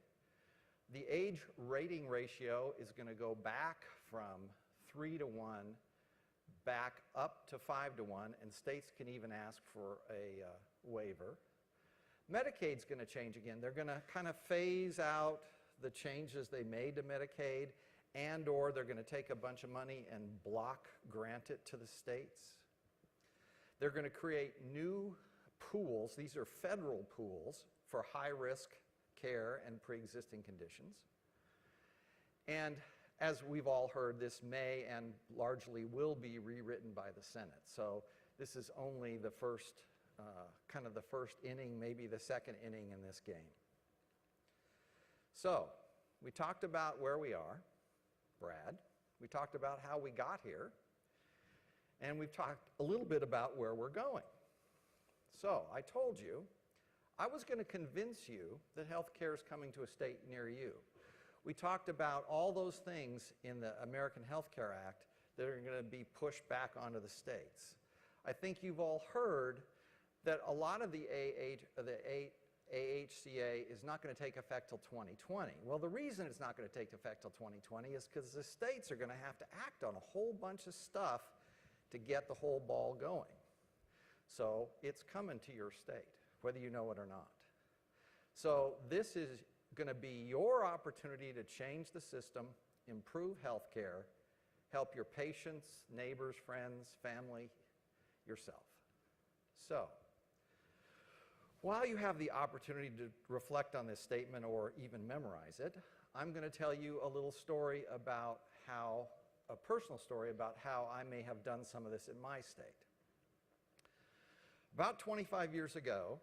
The age rating ratio is going to go back from 3-to-1 back up to 5-to-1, and states can even ask for a waiver. Medicaid's going to change again. They're going to kind of phase out the changes they made to Medicaid, and/or they're going to take a bunch of money and block grant it to the states. They're going to create new pools. These are federal pools for high-risk care and pre-existing conditions. And as we've all heard, this may and largely will be rewritten by the Senate. So this is only the first, kind of the first inning, maybe the second inning in this game. So we talked about where we are, Brad. We talked about how we got here. And we've talked a little bit about where we're going. So I told you I was going to convince you that health care is coming to a state near you. We talked about all those things in the American Health Care Act that are going to be pushed back onto the states. I think you've all heard that a lot of the AHCA is not going to take effect till 2020. Well, the reason it's not going to take effect till 2020 is because the states are going to have to act on a whole bunch of stuff to get the whole ball going. So it's coming to your state, whether you know it or not. So this is going to be your opportunity to change the system, improve health care, help your patients, neighbors, friends, family, yourself. So while you have the opportunity to reflect on this statement or even memorize it, I'm going to tell you a little story about how, a personal story about how I may have done some of this in my state. About 25 years ago,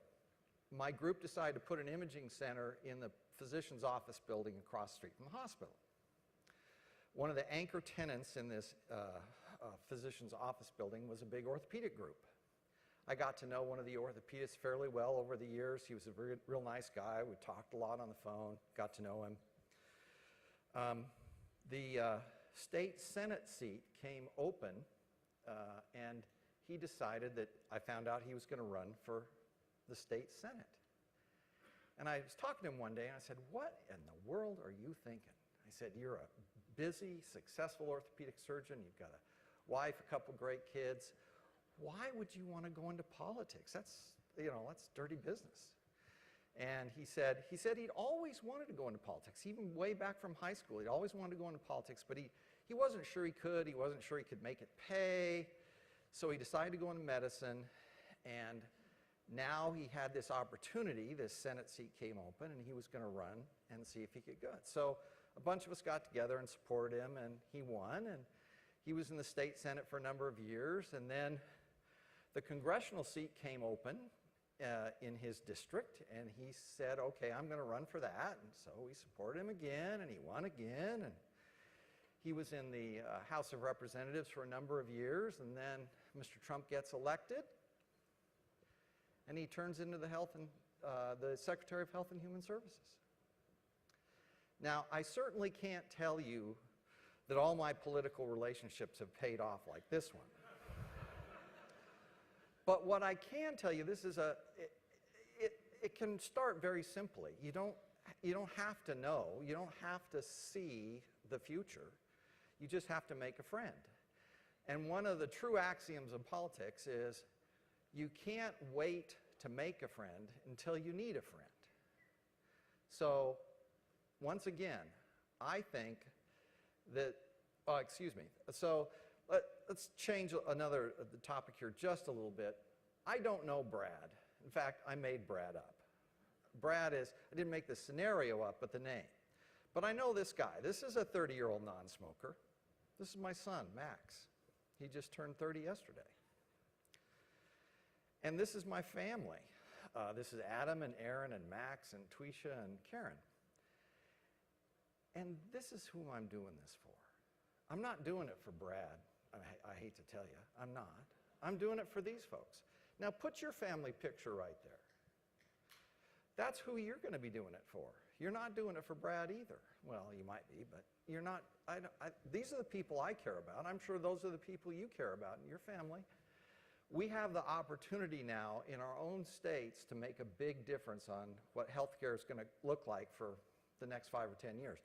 my group decided to put an imaging center in the physician's office building across the street from the hospital. One of the anchor tenants in this physician's office building was a big orthopedic group. I got to know one of the orthopedists fairly well over the years. He was a real nice guy. We talked a lot on the phone, got to know him. The state Senate seat came open, and he decided that I found out he was going to run for the state Senate. And I was talking to him one day, and I said, "What in the world are you thinking?" I said, "You're a busy, successful orthopedic surgeon. You've got a wife, a couple great kids. Why would you want to go into politics? That's dirty business. And he said he'd always wanted to go into politics, even way back from high school. He'd always wanted to go into politics, but he wasn't sure he could. He wasn't sure he could make it pay. So he decided to go into medicine, and now he had this opportunity. This Senate seat came open, and he was going to run and see if he could get it. So a bunch of us got together and supported him, and he won. And he was in the state Senate for a number of years, and then the congressional seat came open in his district, and he said, okay, I'm going to run for that. And so we supported him again, and he won again. And he was in the House of Representatives for a number of years, and then Mr. Trump gets elected, and he turns into the Secretary of Health and Human Services. Now, I certainly can't tell you that all my political relationships have paid off like this one. But what I can tell you, it can start very simply. You don't have to know. You don't have to see the future. You just have to make a friend. And one of the true axioms of politics is you can't wait to make a friend until you need a friend. So, once again, I think that, so let's change the topic here just a little bit. I don't know Brad. In fact, I made Brad up. Brad is, I didn't make the scenario up, but the name. But I know this guy. This is a 30-year-old non-smoker. This is my son, Max. He just turned 30 yesterday. And this is my family. This is Adam and Aaron and Max and Twisha and Karen. And this is who I'm doing this for. I'm not doing it for Brad. I hate to tell you, I'm not. I'm doing it for these folks. Now put your family picture right there. That's who you're going to be doing it for. You're not doing it for Brad either. Well, you might be, but you're not. These are the people I care about. I'm sure those are the people you care about in your family. We have the opportunity now in our own states to make a big difference on what healthcare is going to look like for the next 5 or 10 years.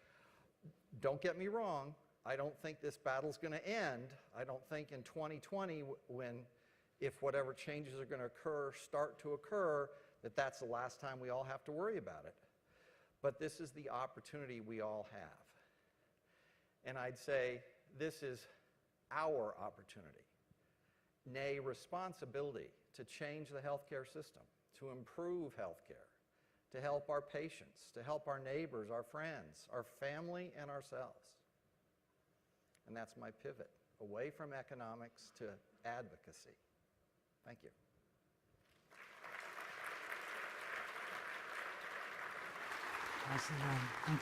Don't get me wrong. I don't think this battle's going to end. I don't think in 2020, if whatever changes are going to start to occur, that's the last time we all have to worry about it. But this is the opportunity we all have. And I'd say this is our opportunity, nay, responsibility to change the healthcare system, to improve healthcare, to help our patients, to help our neighbors, our friends, our family, and ourselves. And that's my pivot, away from economics to advocacy. Thank you. Thank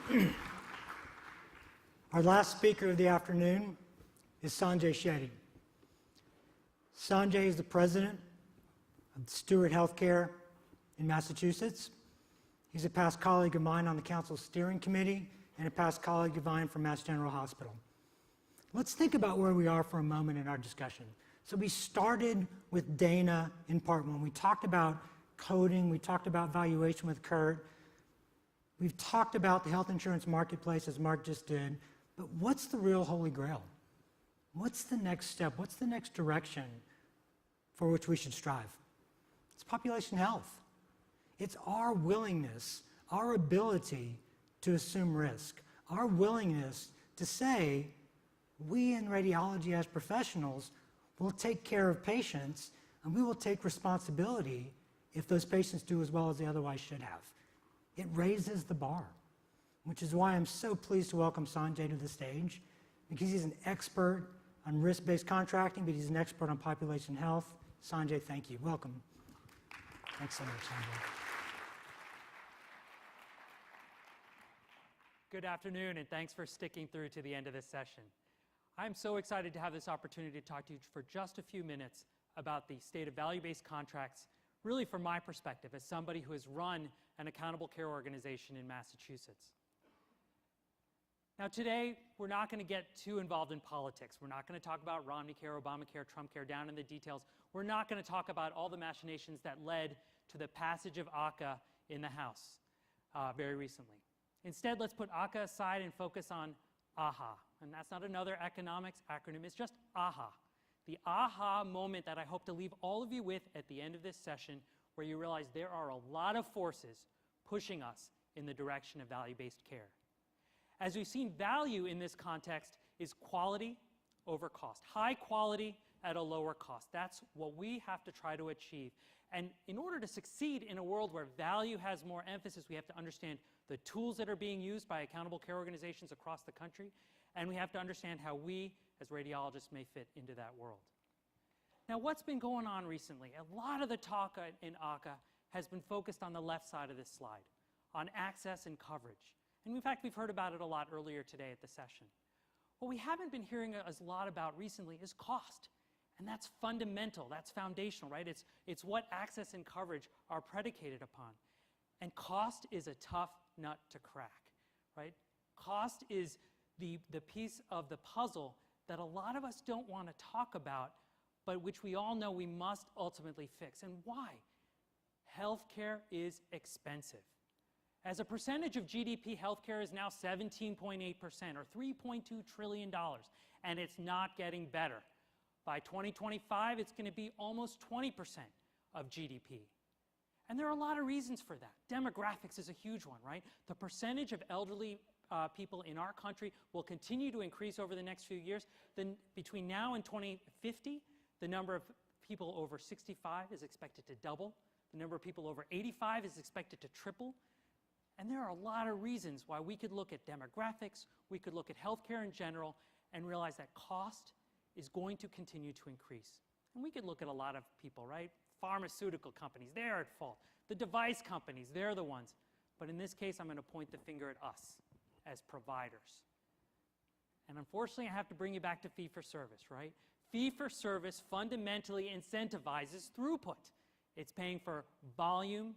you. Our last speaker of the afternoon is Sanjay Shetty. Sanjay is the president of Stewart Healthcare in Massachusetts. He's a past colleague of mine on the council's steering committee and a past colleague of mine from Mass General Hospital. Let's think about where we are for a moment in our discussion. So we started with Dana in part one. We talked about coding, we talked about valuation with Kurt. We've talked about the health insurance marketplace, as Mark just did, but what's the real holy grail? What's the next step? What's the next direction for which we should strive? It's population health. It's our willingness, our ability to assume risk, our willingness to say, we in radiology as professionals will take care of patients, and we will take responsibility if those patients do as well as they otherwise should have. It raises the bar, which is why I'm so pleased to welcome Sanjay to the stage, because he's an expert on risk-based contracting, but he's an expert on population health. Sanjay, thank you. Welcome. Thanks so much, Sanjay. Good afternoon, and thanks for sticking through to the end of this session. I'm so excited to have this opportunity to talk to you for just a few minutes about the state of value-based contracts, really from my perspective as somebody who has run an accountable care organization in Massachusetts. Now today, we're not going to get too involved in politics. We're not going to talk about Romneycare, Obamacare, Trumpcare, down in the details. We're not going to talk about all the machinations that led to the passage of ACA in the House very recently. Instead, let's put ACA aside and focus on AHA, and that's not another economics acronym, it's just AHA. The aha moment that I hope to leave all of you with at the end of this session, where you realize there are a lot of forces pushing us in the direction of value-based care. As we've seen, value in this context is quality over cost. High quality at a lower cost. That's what we have to try to achieve. And in order to succeed in a world where value has more emphasis, we have to understand the tools that are being used by accountable care organizations across the country, and we have to understand how we, as radiologists, may fit into that world. Now, what's been going on recently? A lot of the talk in ACA has been focused on the left side of this slide, on access and coverage. And in fact, we've heard about it a lot earlier today at the session. What we haven't been hearing a lot about recently is cost. And that's fundamental, that's foundational, right? It's what access and coverage are predicated upon. And cost is a tough nut to crack, right? Cost is the piece of the puzzle that a lot of us don't want to talk about, but which we all know we must ultimately fix. And why? Healthcare is expensive. As a percentage of GDP, healthcare is now 17.8%, or $3.2 trillion, and it's not getting better. By 2025, it's going to be almost 20% of GDP. And there are a lot of reasons for that. Demographics is a huge one, right? The percentage of elderly people in our country will continue to increase over the next few years. Then between now and 2050, the number of people over 65 is expected to double. The number of people over 85 is expected to triple. And there are a lot of reasons why we could look at demographics, we could look at healthcare in general, and realize that cost is going to continue to increase. And we could look at a lot of people, right? Pharmaceutical companies, they're at fault. The device companies, they're the ones. But in this case, I'm going to point the finger at us as providers. And unfortunately, I have to bring you back to fee-for-service, right? Fee-for-service fundamentally incentivizes throughput. It's paying for volume,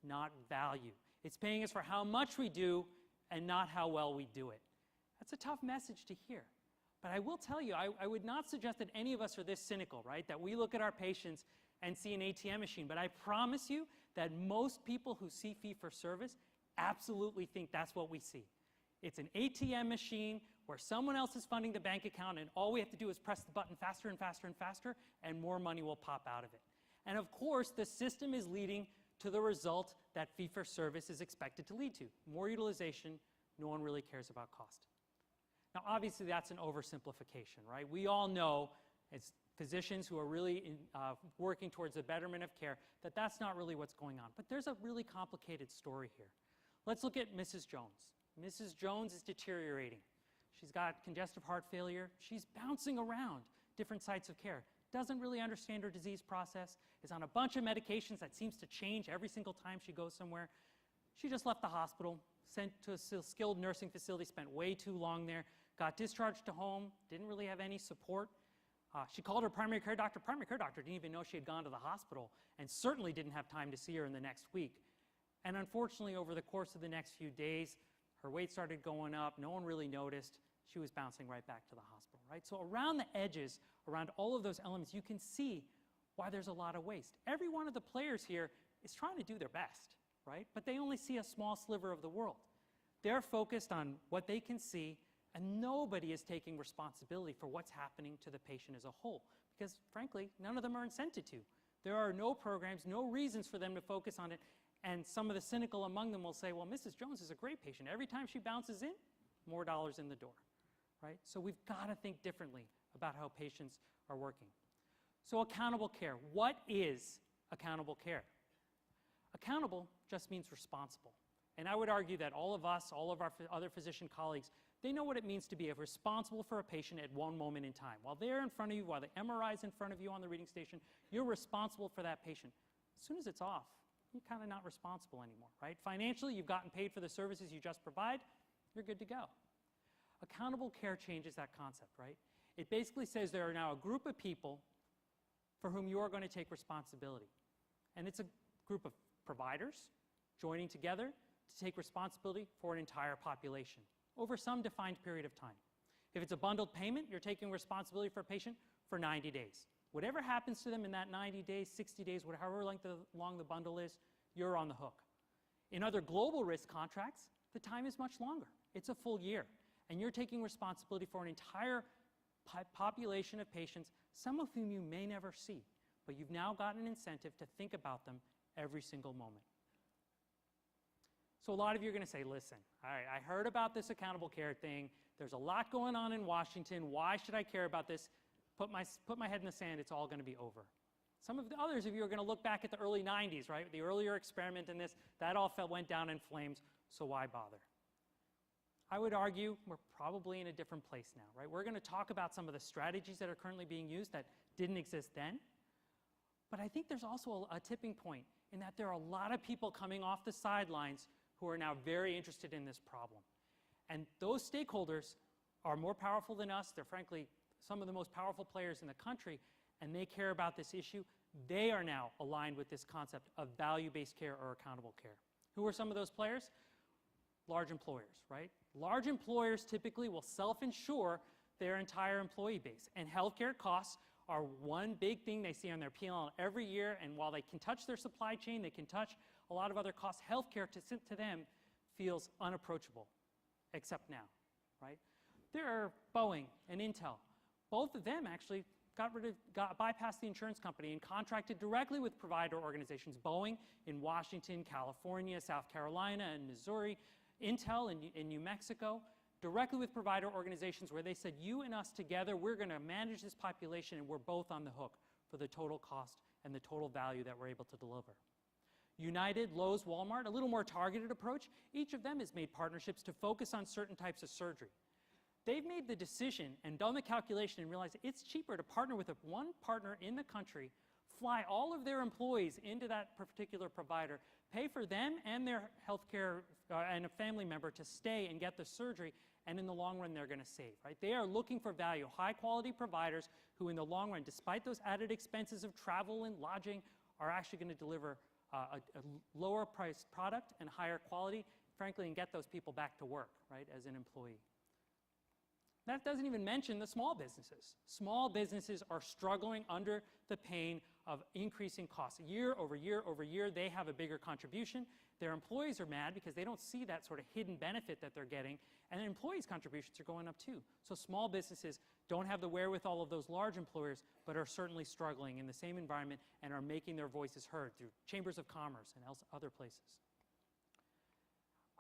not value. It's paying us for how much we do and not how well we do it. That's a tough message to hear. But I will tell you, I would not suggest that any of us are this cynical, right? That we look at our patients and see an ATM machine. But I promise you that most people who see fee-for-service absolutely think that's what we see. It's an ATM machine where someone else is funding the bank account, and all we have to do is press the button faster and faster and faster, and more money will pop out of it. And of course, the system is leading to the result that fee-for-service is expected to lead to. More utilization, no one really cares about cost. Now, obviously, that's an oversimplification, right? We all know, as physicians who are really working towards the betterment of care, that that's not really what's going on. But there's a really complicated story here. Let's look at Mrs. Jones. Mrs. Jones is deteriorating. She's got congestive heart failure. She's bouncing around different sites of care. Doesn't really understand her disease process, is on a bunch of medications that seems to change every single time she goes somewhere. She just left the hospital, sent to a skilled nursing facility, spent way too long there, got discharged to home, didn't really have any support. She called her primary care doctor. Primary care doctor didn't even know she had gone to the hospital and certainly didn't have time to see her in the next week. And unfortunately, over the course of the next few days, her weight started going up. No one really noticed. She was bouncing right back to the hospital, right? So around the edges, around all of those elements, you can see why there's a lot of waste. Every one of the players here is trying to do their best, right? But they only see a small sliver of the world. They're focused on what they can see, and nobody is taking responsibility for what's happening to the patient as a whole, because frankly, none of them are incented to. There are no programs, no reasons for them to focus on it, and some of the cynical among them will say, well, Mrs. Jones is a great patient. Every time she bounces in, more dollars in the door, right? So we've got to think differently about how patients are working. So accountable care. What is accountable care? Accountable just means responsible. And I would argue that all of us, all of our other physician colleagues, they know what it means to be responsible for a patient at one moment in time. While they're in front of you, while the MRI is in front of you on the reading station, you're responsible for that patient. As soon as it's off, you're kind of not responsible anymore, right? Financially, you've gotten paid for the services you just provide, you're good to go. Accountable care changes that concept, right? It basically says there are now a group of people for whom you are going to take responsibility. And it's a group of providers joining together to take responsibility for an entire population over some defined period of time. If it's a bundled payment, you're taking responsibility for a patient for 90 days. Whatever happens to them in that 90 days, 60 days, however long the bundle is, you're on the hook. In other global risk contracts, the time is much longer. It's a full year. And you're taking responsibility for an entire population of patients, some of whom you may never see, but you've now got an incentive to think about them every single moment. So a lot of you are going to say, listen, all right, I heard about this accountable care thing. There's a lot going on in Washington. Why should I care about this? Put my head in the sand. It's all going to be over. Some of the others of you are going to look back at the early 90s, right? The earlier experiment in this, that all went down in flames, so why bother? I would argue we're probably in a different place now, right? We're going to talk about some of the strategies that are currently being used that didn't exist then. But I think there's also a tipping point in that there are a lot of people coming off the sidelines who are now very interested in this problem. And those stakeholders are more powerful than us. They're frankly some of the most powerful players in the country, and they care about this issue. They are now aligned with this concept of value-based care or accountable care. Who are some of those players? Large employers, right? Large employers typically will self-insure their entire employee base, and healthcare costs are one big thing they see on their P&L every year, and while they can touch their supply chain, they can touch a lot of other costs, healthcare to them feels unapproachable, except now, right? There are Boeing and Intel. Both of them actually bypassed the insurance company and contracted directly with provider organizations. Boeing in Washington, California, South Carolina, and Missouri. Intel in New Mexico, directly with provider organizations where they said, you and us together, we're going to manage this population and we're both on the hook for the total cost and the total value that we're able to deliver. United, Lowe's, Walmart, a little more targeted approach. Each of them has made partnerships to focus on certain types of surgery. They've made the decision and done the calculation and realized it's cheaper to partner with one partner in the country, fly all of their employees into that particular provider, pay for them and their healthcare and a family member to stay and get the surgery, and in the long run they're going to save, right? They are looking for value, high quality providers who in the long run, despite those added expenses of travel and lodging, are actually going to deliver a lower priced product and higher quality, frankly, and get those people back to work, right, as an employee. That doesn't even mention the small businesses. Small businesses are struggling under the pain of increasing costs. Year over year over year, they have a bigger contribution. Their employees are mad because they don't see that sort of hidden benefit that they're getting, and employees' contributions are going up too. So small businesses don't have the wherewithal of those large employers, but are certainly struggling in the same environment and are making their voices heard through chambers of commerce and other places.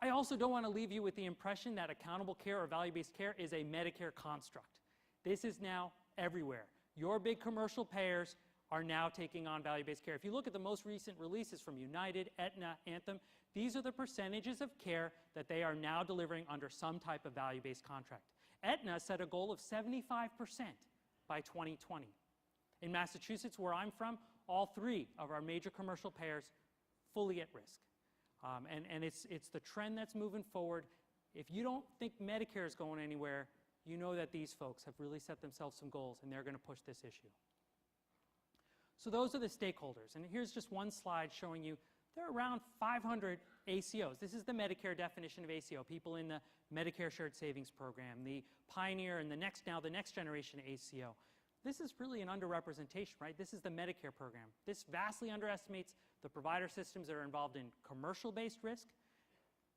I also don't want to leave you with the impression that accountable care or value-based care is a Medicare construct. This is now everywhere. Your big commercial payers are now taking on value-based care. If you look at the most recent releases from United, Aetna, Anthem, these are the percentages of care that they are now delivering under some type of value-based contract. Aetna set a goal of 75% by 2020. In Massachusetts, where I'm from, all three of our major commercial payers fully at risk. And it's the trend that's moving forward. If you don't think Medicare is going anywhere, you know that these folks have really set themselves some goals and they're going to push this issue. So those are the stakeholders. And here's just one slide showing you there are around 500 ACOs. This is the Medicare definition of ACO, people in the Medicare Shared Savings Program, the Pioneer and the next generation ACO. This is really an underrepresentation, right? This is the Medicare program. This vastly underestimates the provider systems that are involved in commercial-based risk.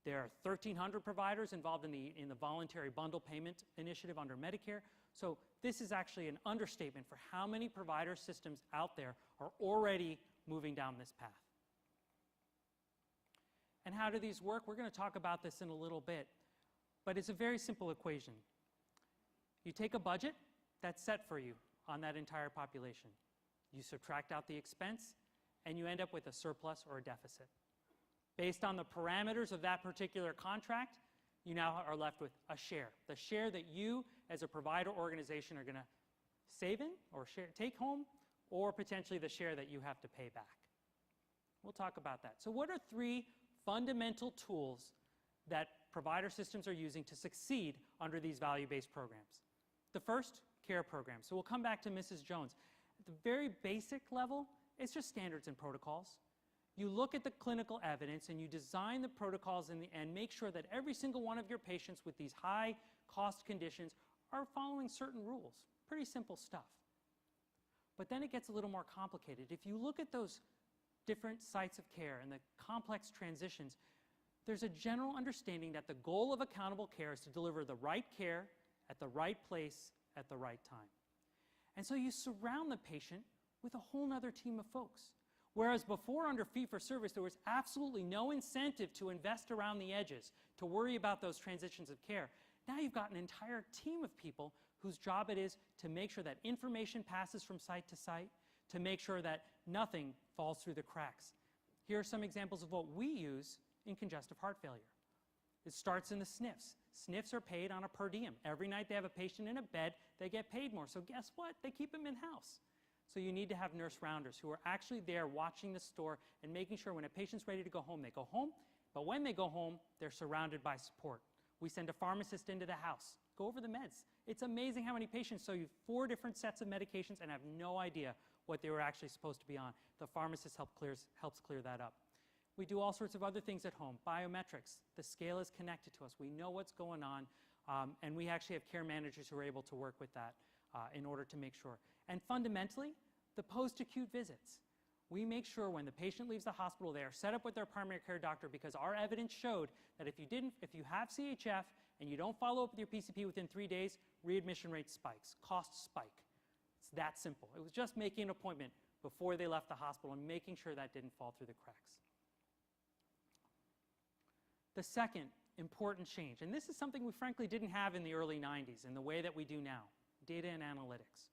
There are 1,300 providers involved in the voluntary bundle payment initiative under Medicare. So this is actually an understatement for how many provider systems out there are already moving down this path. And how do these work? We're going to talk about this in a little bit, but it's a very simple equation. You take a budget that's set for you on that entire population. You subtract out the expense, and you end up with a surplus or a deficit. Based on the parameters of that particular contract, you now are left with a share. The share that you, as a provider organization, are going to save in or take home, or potentially the share that you have to pay back. We'll talk about that. So what are three fundamental tools that provider systems are using to succeed under these value-based programs? The first, care program. So we'll come back to Mrs. Jones. At the very basic level, it's just standards and protocols. You look at the clinical evidence and you design the protocols and make sure that every single one of your patients with these high cost conditions are following certain rules. Pretty simple stuff. But then it gets a little more complicated. If you look at those different sites of care and the complex transitions, there's a general understanding that the goal of accountable care is to deliver the right care at the right place at the right time. And so you surround the patient with a whole nother team of folks. Whereas before, under fee-for-service, there was absolutely no incentive to invest around the edges, to worry about those transitions of care. Now you've got an entire team of people whose job it is to make sure that information passes from site to site, to make sure that nothing falls through the cracks. Here are some examples of what we use in congestive heart failure. It starts in the SNFs. SNFs are paid on a per diem. Every night they have a patient in a bed, they get paid more. So guess what? They keep them in-house. So you need to have nurse rounders who are actually there watching the store and making sure when a patient's ready to go home, they go home. But when they go home, they're surrounded by support. We send a pharmacist into the house, go over the meds. It's amazing how many patients show you 4 different sets of medications and have no idea what they were actually supposed to be on. The pharmacist helps clear that up. We do all sorts of other things at home. Biometrics. The scale is connected to us. We know what's going on, and we actually have care managers who are able to work with that in order to make sure. And fundamentally, the post-acute visits. We make sure when the patient leaves the hospital, they are set up with their primary care doctor, because our evidence showed that if you have CHF and you don't follow up with your PCP within 3 days, readmission rate spikes, costs spike. It's that simple. It was just making an appointment before they left the hospital and making sure that didn't fall through the cracks. The second important change, and this is something we frankly didn't have in the early 90s in the way that we do now, data and analytics.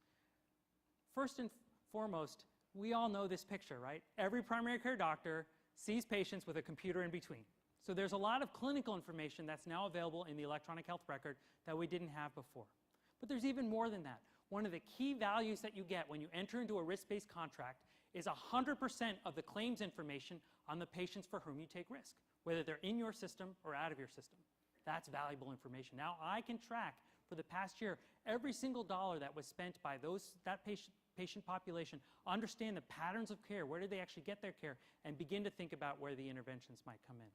First and foremost, we all know this picture, right? Every primary care doctor sees patients with a computer in between. So there's a lot of clinical information that's now available in the electronic health record that we didn't have before. But there's even more than that. One of the key values that you get when you enter into a risk-based contract is 100% of the claims information on the patients for whom you take risk, whether they're in your system or out of your system. That's valuable information. Now I can track for the past year every single dollar that was spent by that patient population, understand the patterns of care, where did they actually get their care, and begin to think about where the interventions might come in.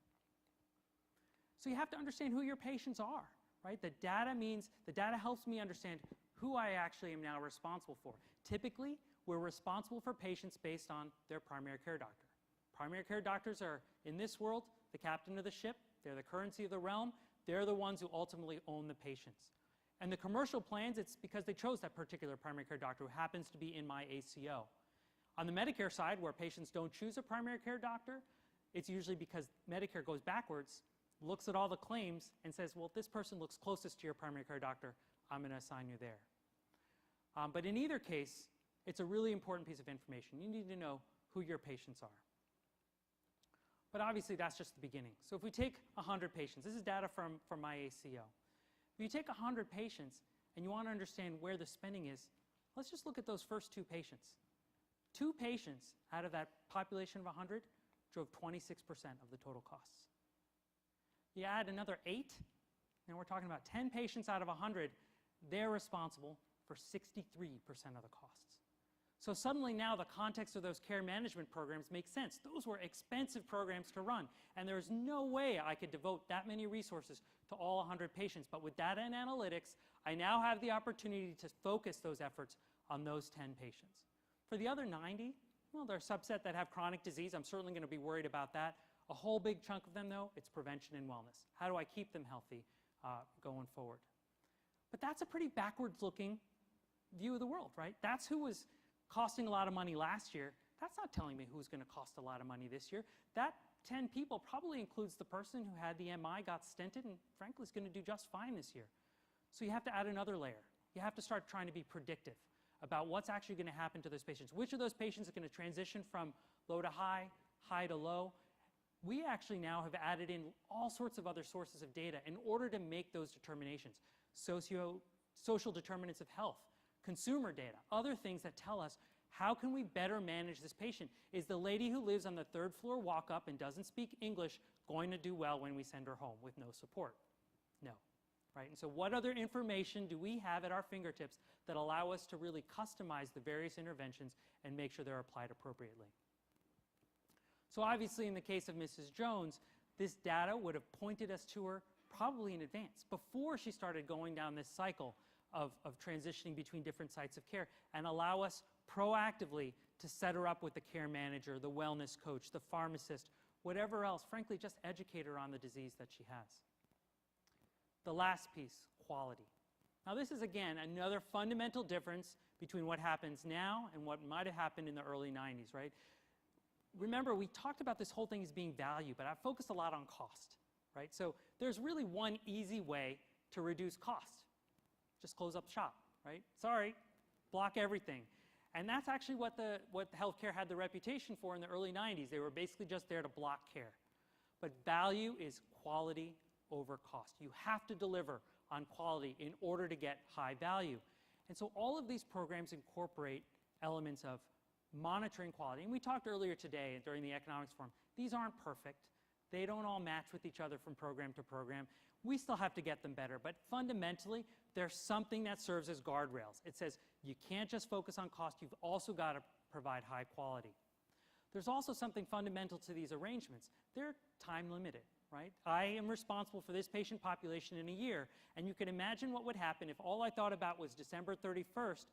So you have to understand who your patients are, right? The data helps me understand who I actually am now responsible for. Typically, we're responsible for patients based on their primary care doctor. Primary care doctors are, in this world, the captain of the ship. They're the currency of the realm. They're the ones who ultimately own the patients. And the commercial plans, it's because they chose that particular primary care doctor who happens to be in my ACO. On the Medicare side, where patients don't choose a primary care doctor, it's usually because Medicare goes backwards, looks at all the claims, and says, well, this person looks closest to your primary care doctor, I'm going to assign you there. But in either case, it's a really important piece of information. You need to know who your patients are. But obviously, that's just the beginning. So if we take 100 patients, this is data from my ACO. If you take 100 patients and you want to understand where the spending is, let's just look at those first 2 patients. 2 patients out of that population of 100 drove 26% of the total costs. You add another 8, and we're talking about 10 patients out of 100, they're responsible for 63% of the costs. So suddenly now the context of those care management programs makes sense. Those were expensive programs to run, and there's no way I could devote that many resources to all 100 patients. But with data and analytics, I now have the opportunity to focus those efforts on those 10 patients. For the other 90, well, there are a subset that have chronic disease. I'm certainly going to be worried about that. A whole big chunk of them, though, it's prevention and wellness. How do I keep them healthy going forward? But that's a pretty backwards-looking view of the world, right? That's who was costing a lot of money last year. That's not telling me who's going to cost a lot of money this year. That 10 people probably includes the person who had the MI, got stented, and frankly is going to do just fine this year. So you have to add another layer. You have to start trying to be predictive about what's actually going to happen to those patients. Which of those patients is going to transition from low to high, high to low? We actually now have added in all sorts of other sources of data in order to make those determinations. Social determinants of health, consumer data, other things that tell us how can we better manage this patient. Is the lady who lives on the 3rd floor walk up and doesn't speak English going to do well when we send her home with no support? No, right? And so what other information do we have at our fingertips that allow us to really customize the various interventions and make sure they're applied appropriately? So obviously in the case of Mrs. Jones, this data would have pointed us to her probably in advance, before she started going down this cycle of transitioning between different sites of care, and allow us proactively to set her up with the care manager, the wellness coach, the pharmacist, whatever else, frankly, just educate her on the disease that she has. The last piece, quality. Now this is, again, another fundamental difference between what happens now and what might have happened in the early 90s, right? Remember, we talked about this whole thing as being value, but I focused a lot on cost, right? So there's really one easy way to reduce cost. Just close up shop, right? Sorry, block everything. And that's actually what healthcare had the reputation for in the early 90s. They were basically just there to block care. But value is quality over cost. You have to deliver on quality in order to get high value. And so all of these programs incorporate elements of monitoring quality. And we talked earlier today during the economics forum, these aren't perfect. They don't all match with each other from program to program. We still have to get them better, but fundamentally, there's something that serves as guardrails. It says you can't just focus on cost, you've also got to provide high quality. There's also something fundamental to these arrangements. They're time limited, right? I am responsible for this patient population in a year, and you can imagine what would happen if all I thought about was December 31st.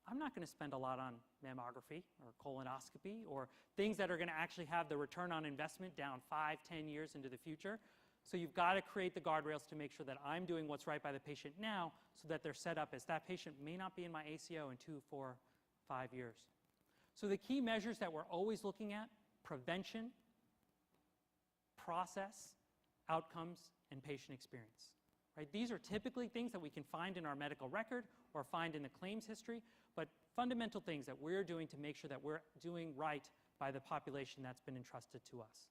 I'm not going to spend a lot on mammography or colonoscopy or things that are going to actually have the return on investment down 5, 10 years into the future. So you've got to create the guardrails to make sure that I'm doing what's right by the patient now so that they're set up as that patient may not be in my ACO in 2, 4, 5 years. So the key measures that we're always looking at, prevention, process, outcomes, and patient experience. Right? These are typically things that we can find in our medical record or find in the claims history, but fundamental things that we're doing to make sure that we're doing right by the population that's been entrusted to us.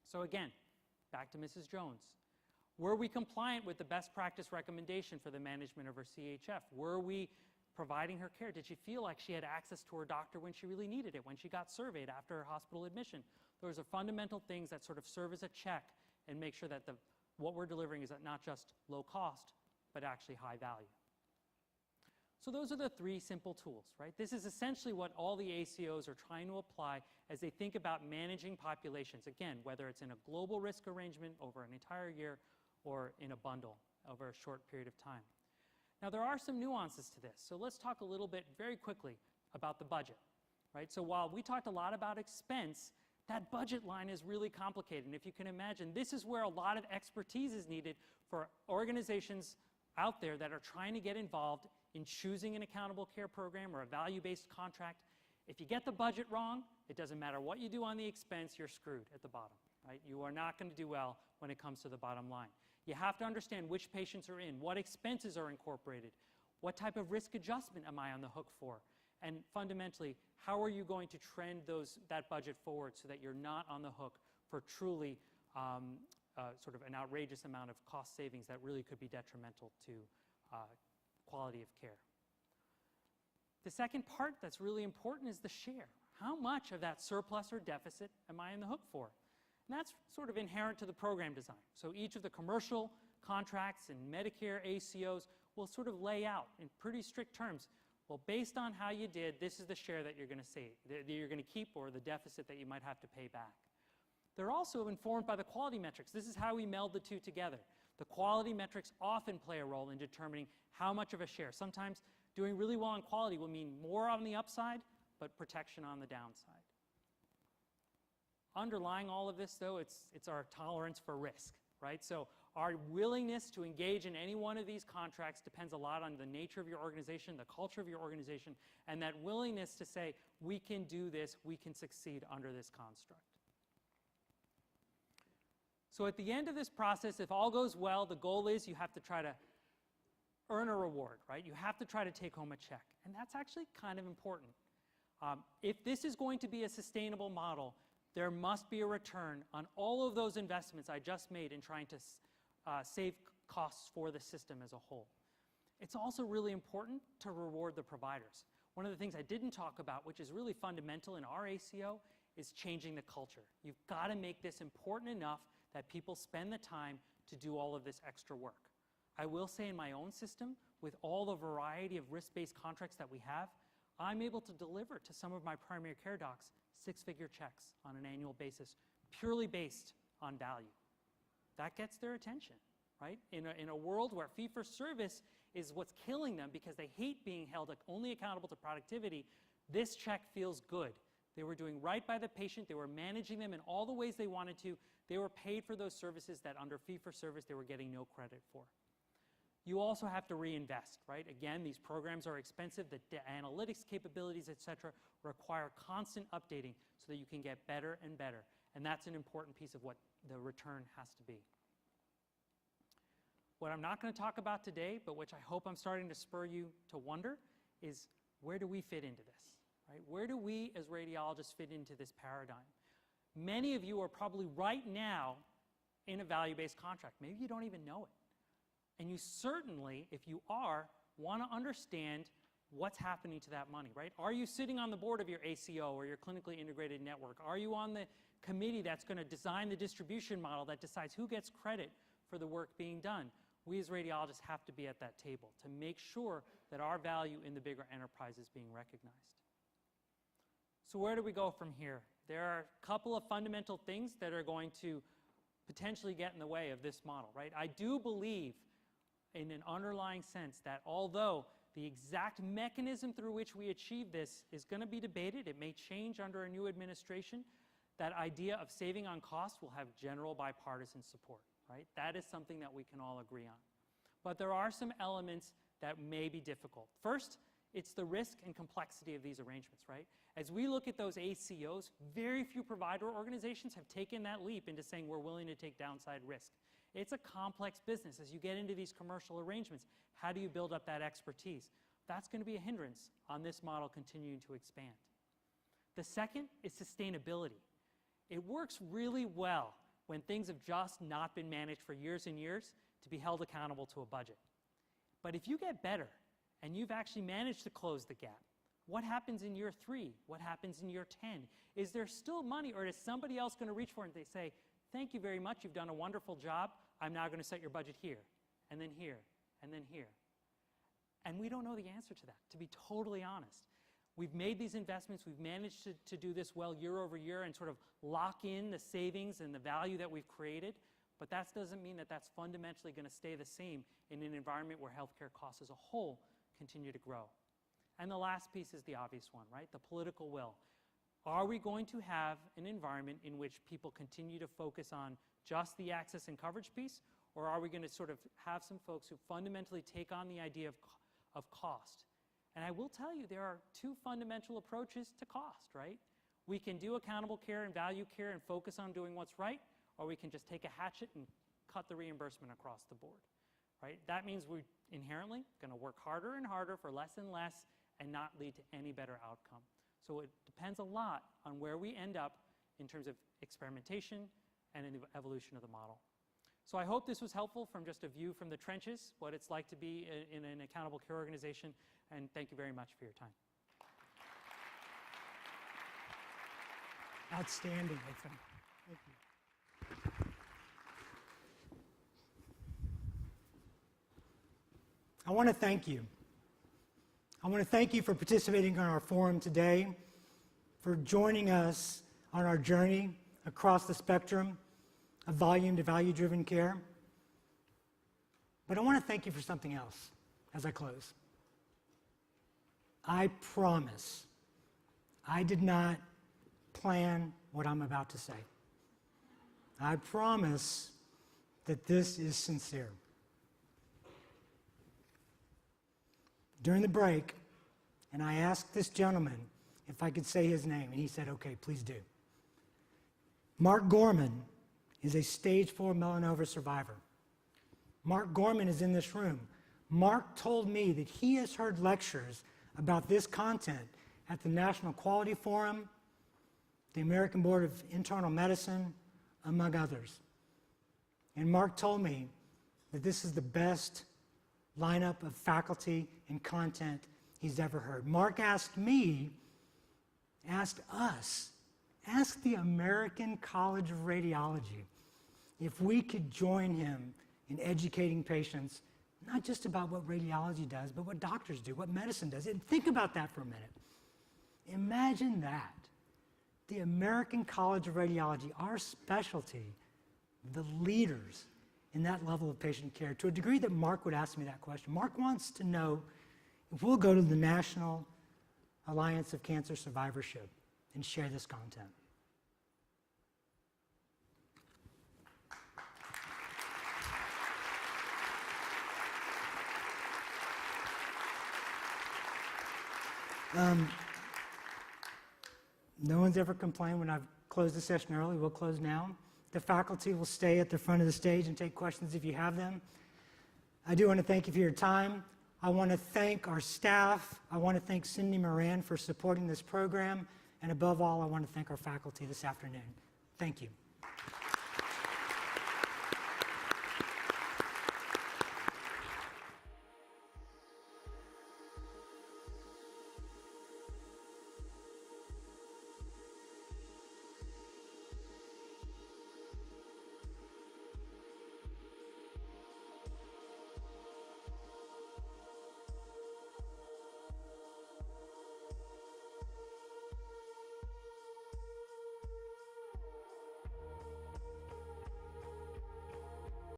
So again, back to Mrs. Jones. Were we compliant with the best practice recommendation for the management of her CHF? Were we providing her care? Did she feel like she had access to her doctor when she really needed it, when she got surveyed after her hospital admission? Those are fundamental things that sort of serve as a check and make sure that what we're delivering is not just low cost, but actually high value. So those are the 3 simple tools, right? This is essentially what all the ACOs are trying to apply as they think about managing populations. Again, whether it's in a global risk arrangement over an entire year or in a bundle over a short period of time. Now, there are some nuances to this. So let's talk a little bit very quickly about the budget, right? So while we talked a lot about expense, that budget line is really complicated. And if you can imagine, this is where a lot of expertise is needed for organizations out there that are trying to get involved in choosing an accountable care program or a value-based contract. If you get the budget wrong, it doesn't matter what you do on the expense, you're screwed at the bottom, right? You are not going to do well when it comes to the bottom line. You have to understand which patients are in, what expenses are incorporated, what type of risk adjustment am I on the hook for, and fundamentally, how are you going to trend that budget forward so that you're not on the hook for truly sort of an outrageous amount of cost savings that really could be detrimental to quality of care. The second part that's really important is the share. How much of that surplus or deficit am I on the hook for? And that's sort of inherent to the program design. So each of the commercial contracts and Medicare ACOs will sort of lay out in pretty strict terms, well, based on how you did, this is the share that you're going to save, that you're going to keep, or the deficit that you might have to pay back. They're also informed by the quality metrics. This is how we meld the two together. The quality metrics often play a role in determining how much of a share. Sometimes doing really well on quality will mean more on the upside, but protection on the downside. Underlying all of this, though, it's our tolerance for risk, right? So our willingness to engage in any one of these contracts depends a lot on the nature of your organization, the culture of your organization, and that willingness to say, we can do this, we can succeed under this construct. So at the end of this process, if all goes well, the goal is you have to try to earn a reward, right? You have to try to take home a check. And that's actually kind of important. If this is going to be a sustainable model, there must be a return on all of those investments I just made in trying to save costs for the system as a whole. It's also really important to reward the providers. One of the things I didn't talk about, which is really fundamental in our ACO, is changing the culture. You've got to make this important enough that people spend the time to do all of this extra work. I will say in my own system, with all the variety of risk-based contracts that we have, I'm able to deliver to some of my primary care docs 6-figure checks on an annual basis, purely based on value. That gets their attention, right? In a world where fee-for-service is what's killing them because they hate being held only accountable to productivity, this check feels good. They were doing right by the patient. They were managing them in all the ways they wanted to. They were paid for those services that under fee-for-service they were getting no credit for. You also have to reinvest, right? Again, these programs are expensive. The analytics capabilities, et cetera, require constant updating so that you can get better and better. And that's an important piece of what the return has to be. What I'm not going to talk about today, but which I hope I'm starting to spur you to wonder, is where do we fit into this, right? Where do we as radiologists fit into this paradigm? Many of you are probably right now in a value-based contract. Maybe you don't even know it. And you certainly, if you are, want to understand what's happening to that money, right? Are you sitting on the board of your ACO or your clinically integrated network? Are you on the committee that's going to design the distribution model that decides who gets credit for the work being done? We as radiologists have to be at that table to make sure that our value in the bigger enterprise is being recognized. So where do we go from here? There are a couple of fundamental things that are going to potentially get in the way of this model, right? I do believe in an underlying sense that although the exact mechanism through which we achieve this is going to be debated, it may change under a new administration, that idea of saving on cost will have general bipartisan support, right? That is something that we can all agree on. But there are some elements that may be difficult. First, it's the risk and complexity of these arrangements, right? As we look at those ACOs, very few provider organizations have taken that leap into saying we're willing to take downside risk. It's a complex business. As you get into these commercial arrangements, how do you build up that expertise? That's going to be a hindrance on this model continuing to expand. The second is sustainability. It works really well when things have just not been managed for years and years to be held accountable to a budget. But if you get better and you've actually managed to close the gap, what happens in year 3? What happens in year 10? Is there still money, or is somebody else going to reach for it and they say, thank you very much, you've done a wonderful job, I'm now going to set your budget here, and then here, and then here. And we don't know the answer to that, to be totally honest. We've made these investments, we've managed to do this well year over year and sort of lock in the savings and the value that we've created, but that doesn't mean that that's fundamentally going to stay the same in an environment where healthcare costs as a whole continue to grow. And the last piece is the obvious one, right? The political will. Are we going to have an environment in which people continue to focus on just the access and coverage piece, or are we going to sort of have some folks who fundamentally take on the idea of cost? And I will tell you, there are two fundamental approaches to cost, right? We can do accountable care and value care and focus on doing what's right, or we can just take a hatchet and cut the reimbursement across the board, right? That means we're inherently going to work harder and harder for less and less and not lead to any better outcome. So it depends a lot on where we end up in terms of experimentation and in the evolution of the model. So I hope this was helpful from just a view from the trenches, what it's like to be in an accountable care organization, and thank you very much for your time. Outstanding, I think. Thank you. I want to thank you. I want to thank you for participating in our forum today, for joining us on our journey across the spectrum of volume to value-driven care. But I want to thank you for something else as I close. I promise I did not plan what I'm about to say. I promise that this is sincere. During the break, and I asked this gentleman if I could say his name, and he said, okay, please do. Mark Gorman is a stage 4 melanoma survivor. Mark Gorman is in this room. Mark told me that he has heard lectures about this content at the National Quality Forum, the American Board of Internal Medicine, among others. And Mark told me that this is the best lineup of faculty and content he's ever heard. Mark asked me, asked us, asked the American College of Radiology if we could join him in educating patients, not just about what radiology does, but what doctors do, what medicine does. And think about that for a minute. Imagine that. The American College of Radiology, our specialty, the leaders in that level of patient care, to a degree that Mark would ask me that question. Mark wants to know if we'll go to the National Alliance of Cancer Survivorship and share this content. No one's ever complained when I've closed the session early. We'll close now. The faculty will stay at the front of the stage and take questions if you have them. I do want to thank you for your time. I want to thank our staff. I want to thank Cindy Moran for supporting this program. And above all, I want to thank our faculty this afternoon. Thank you.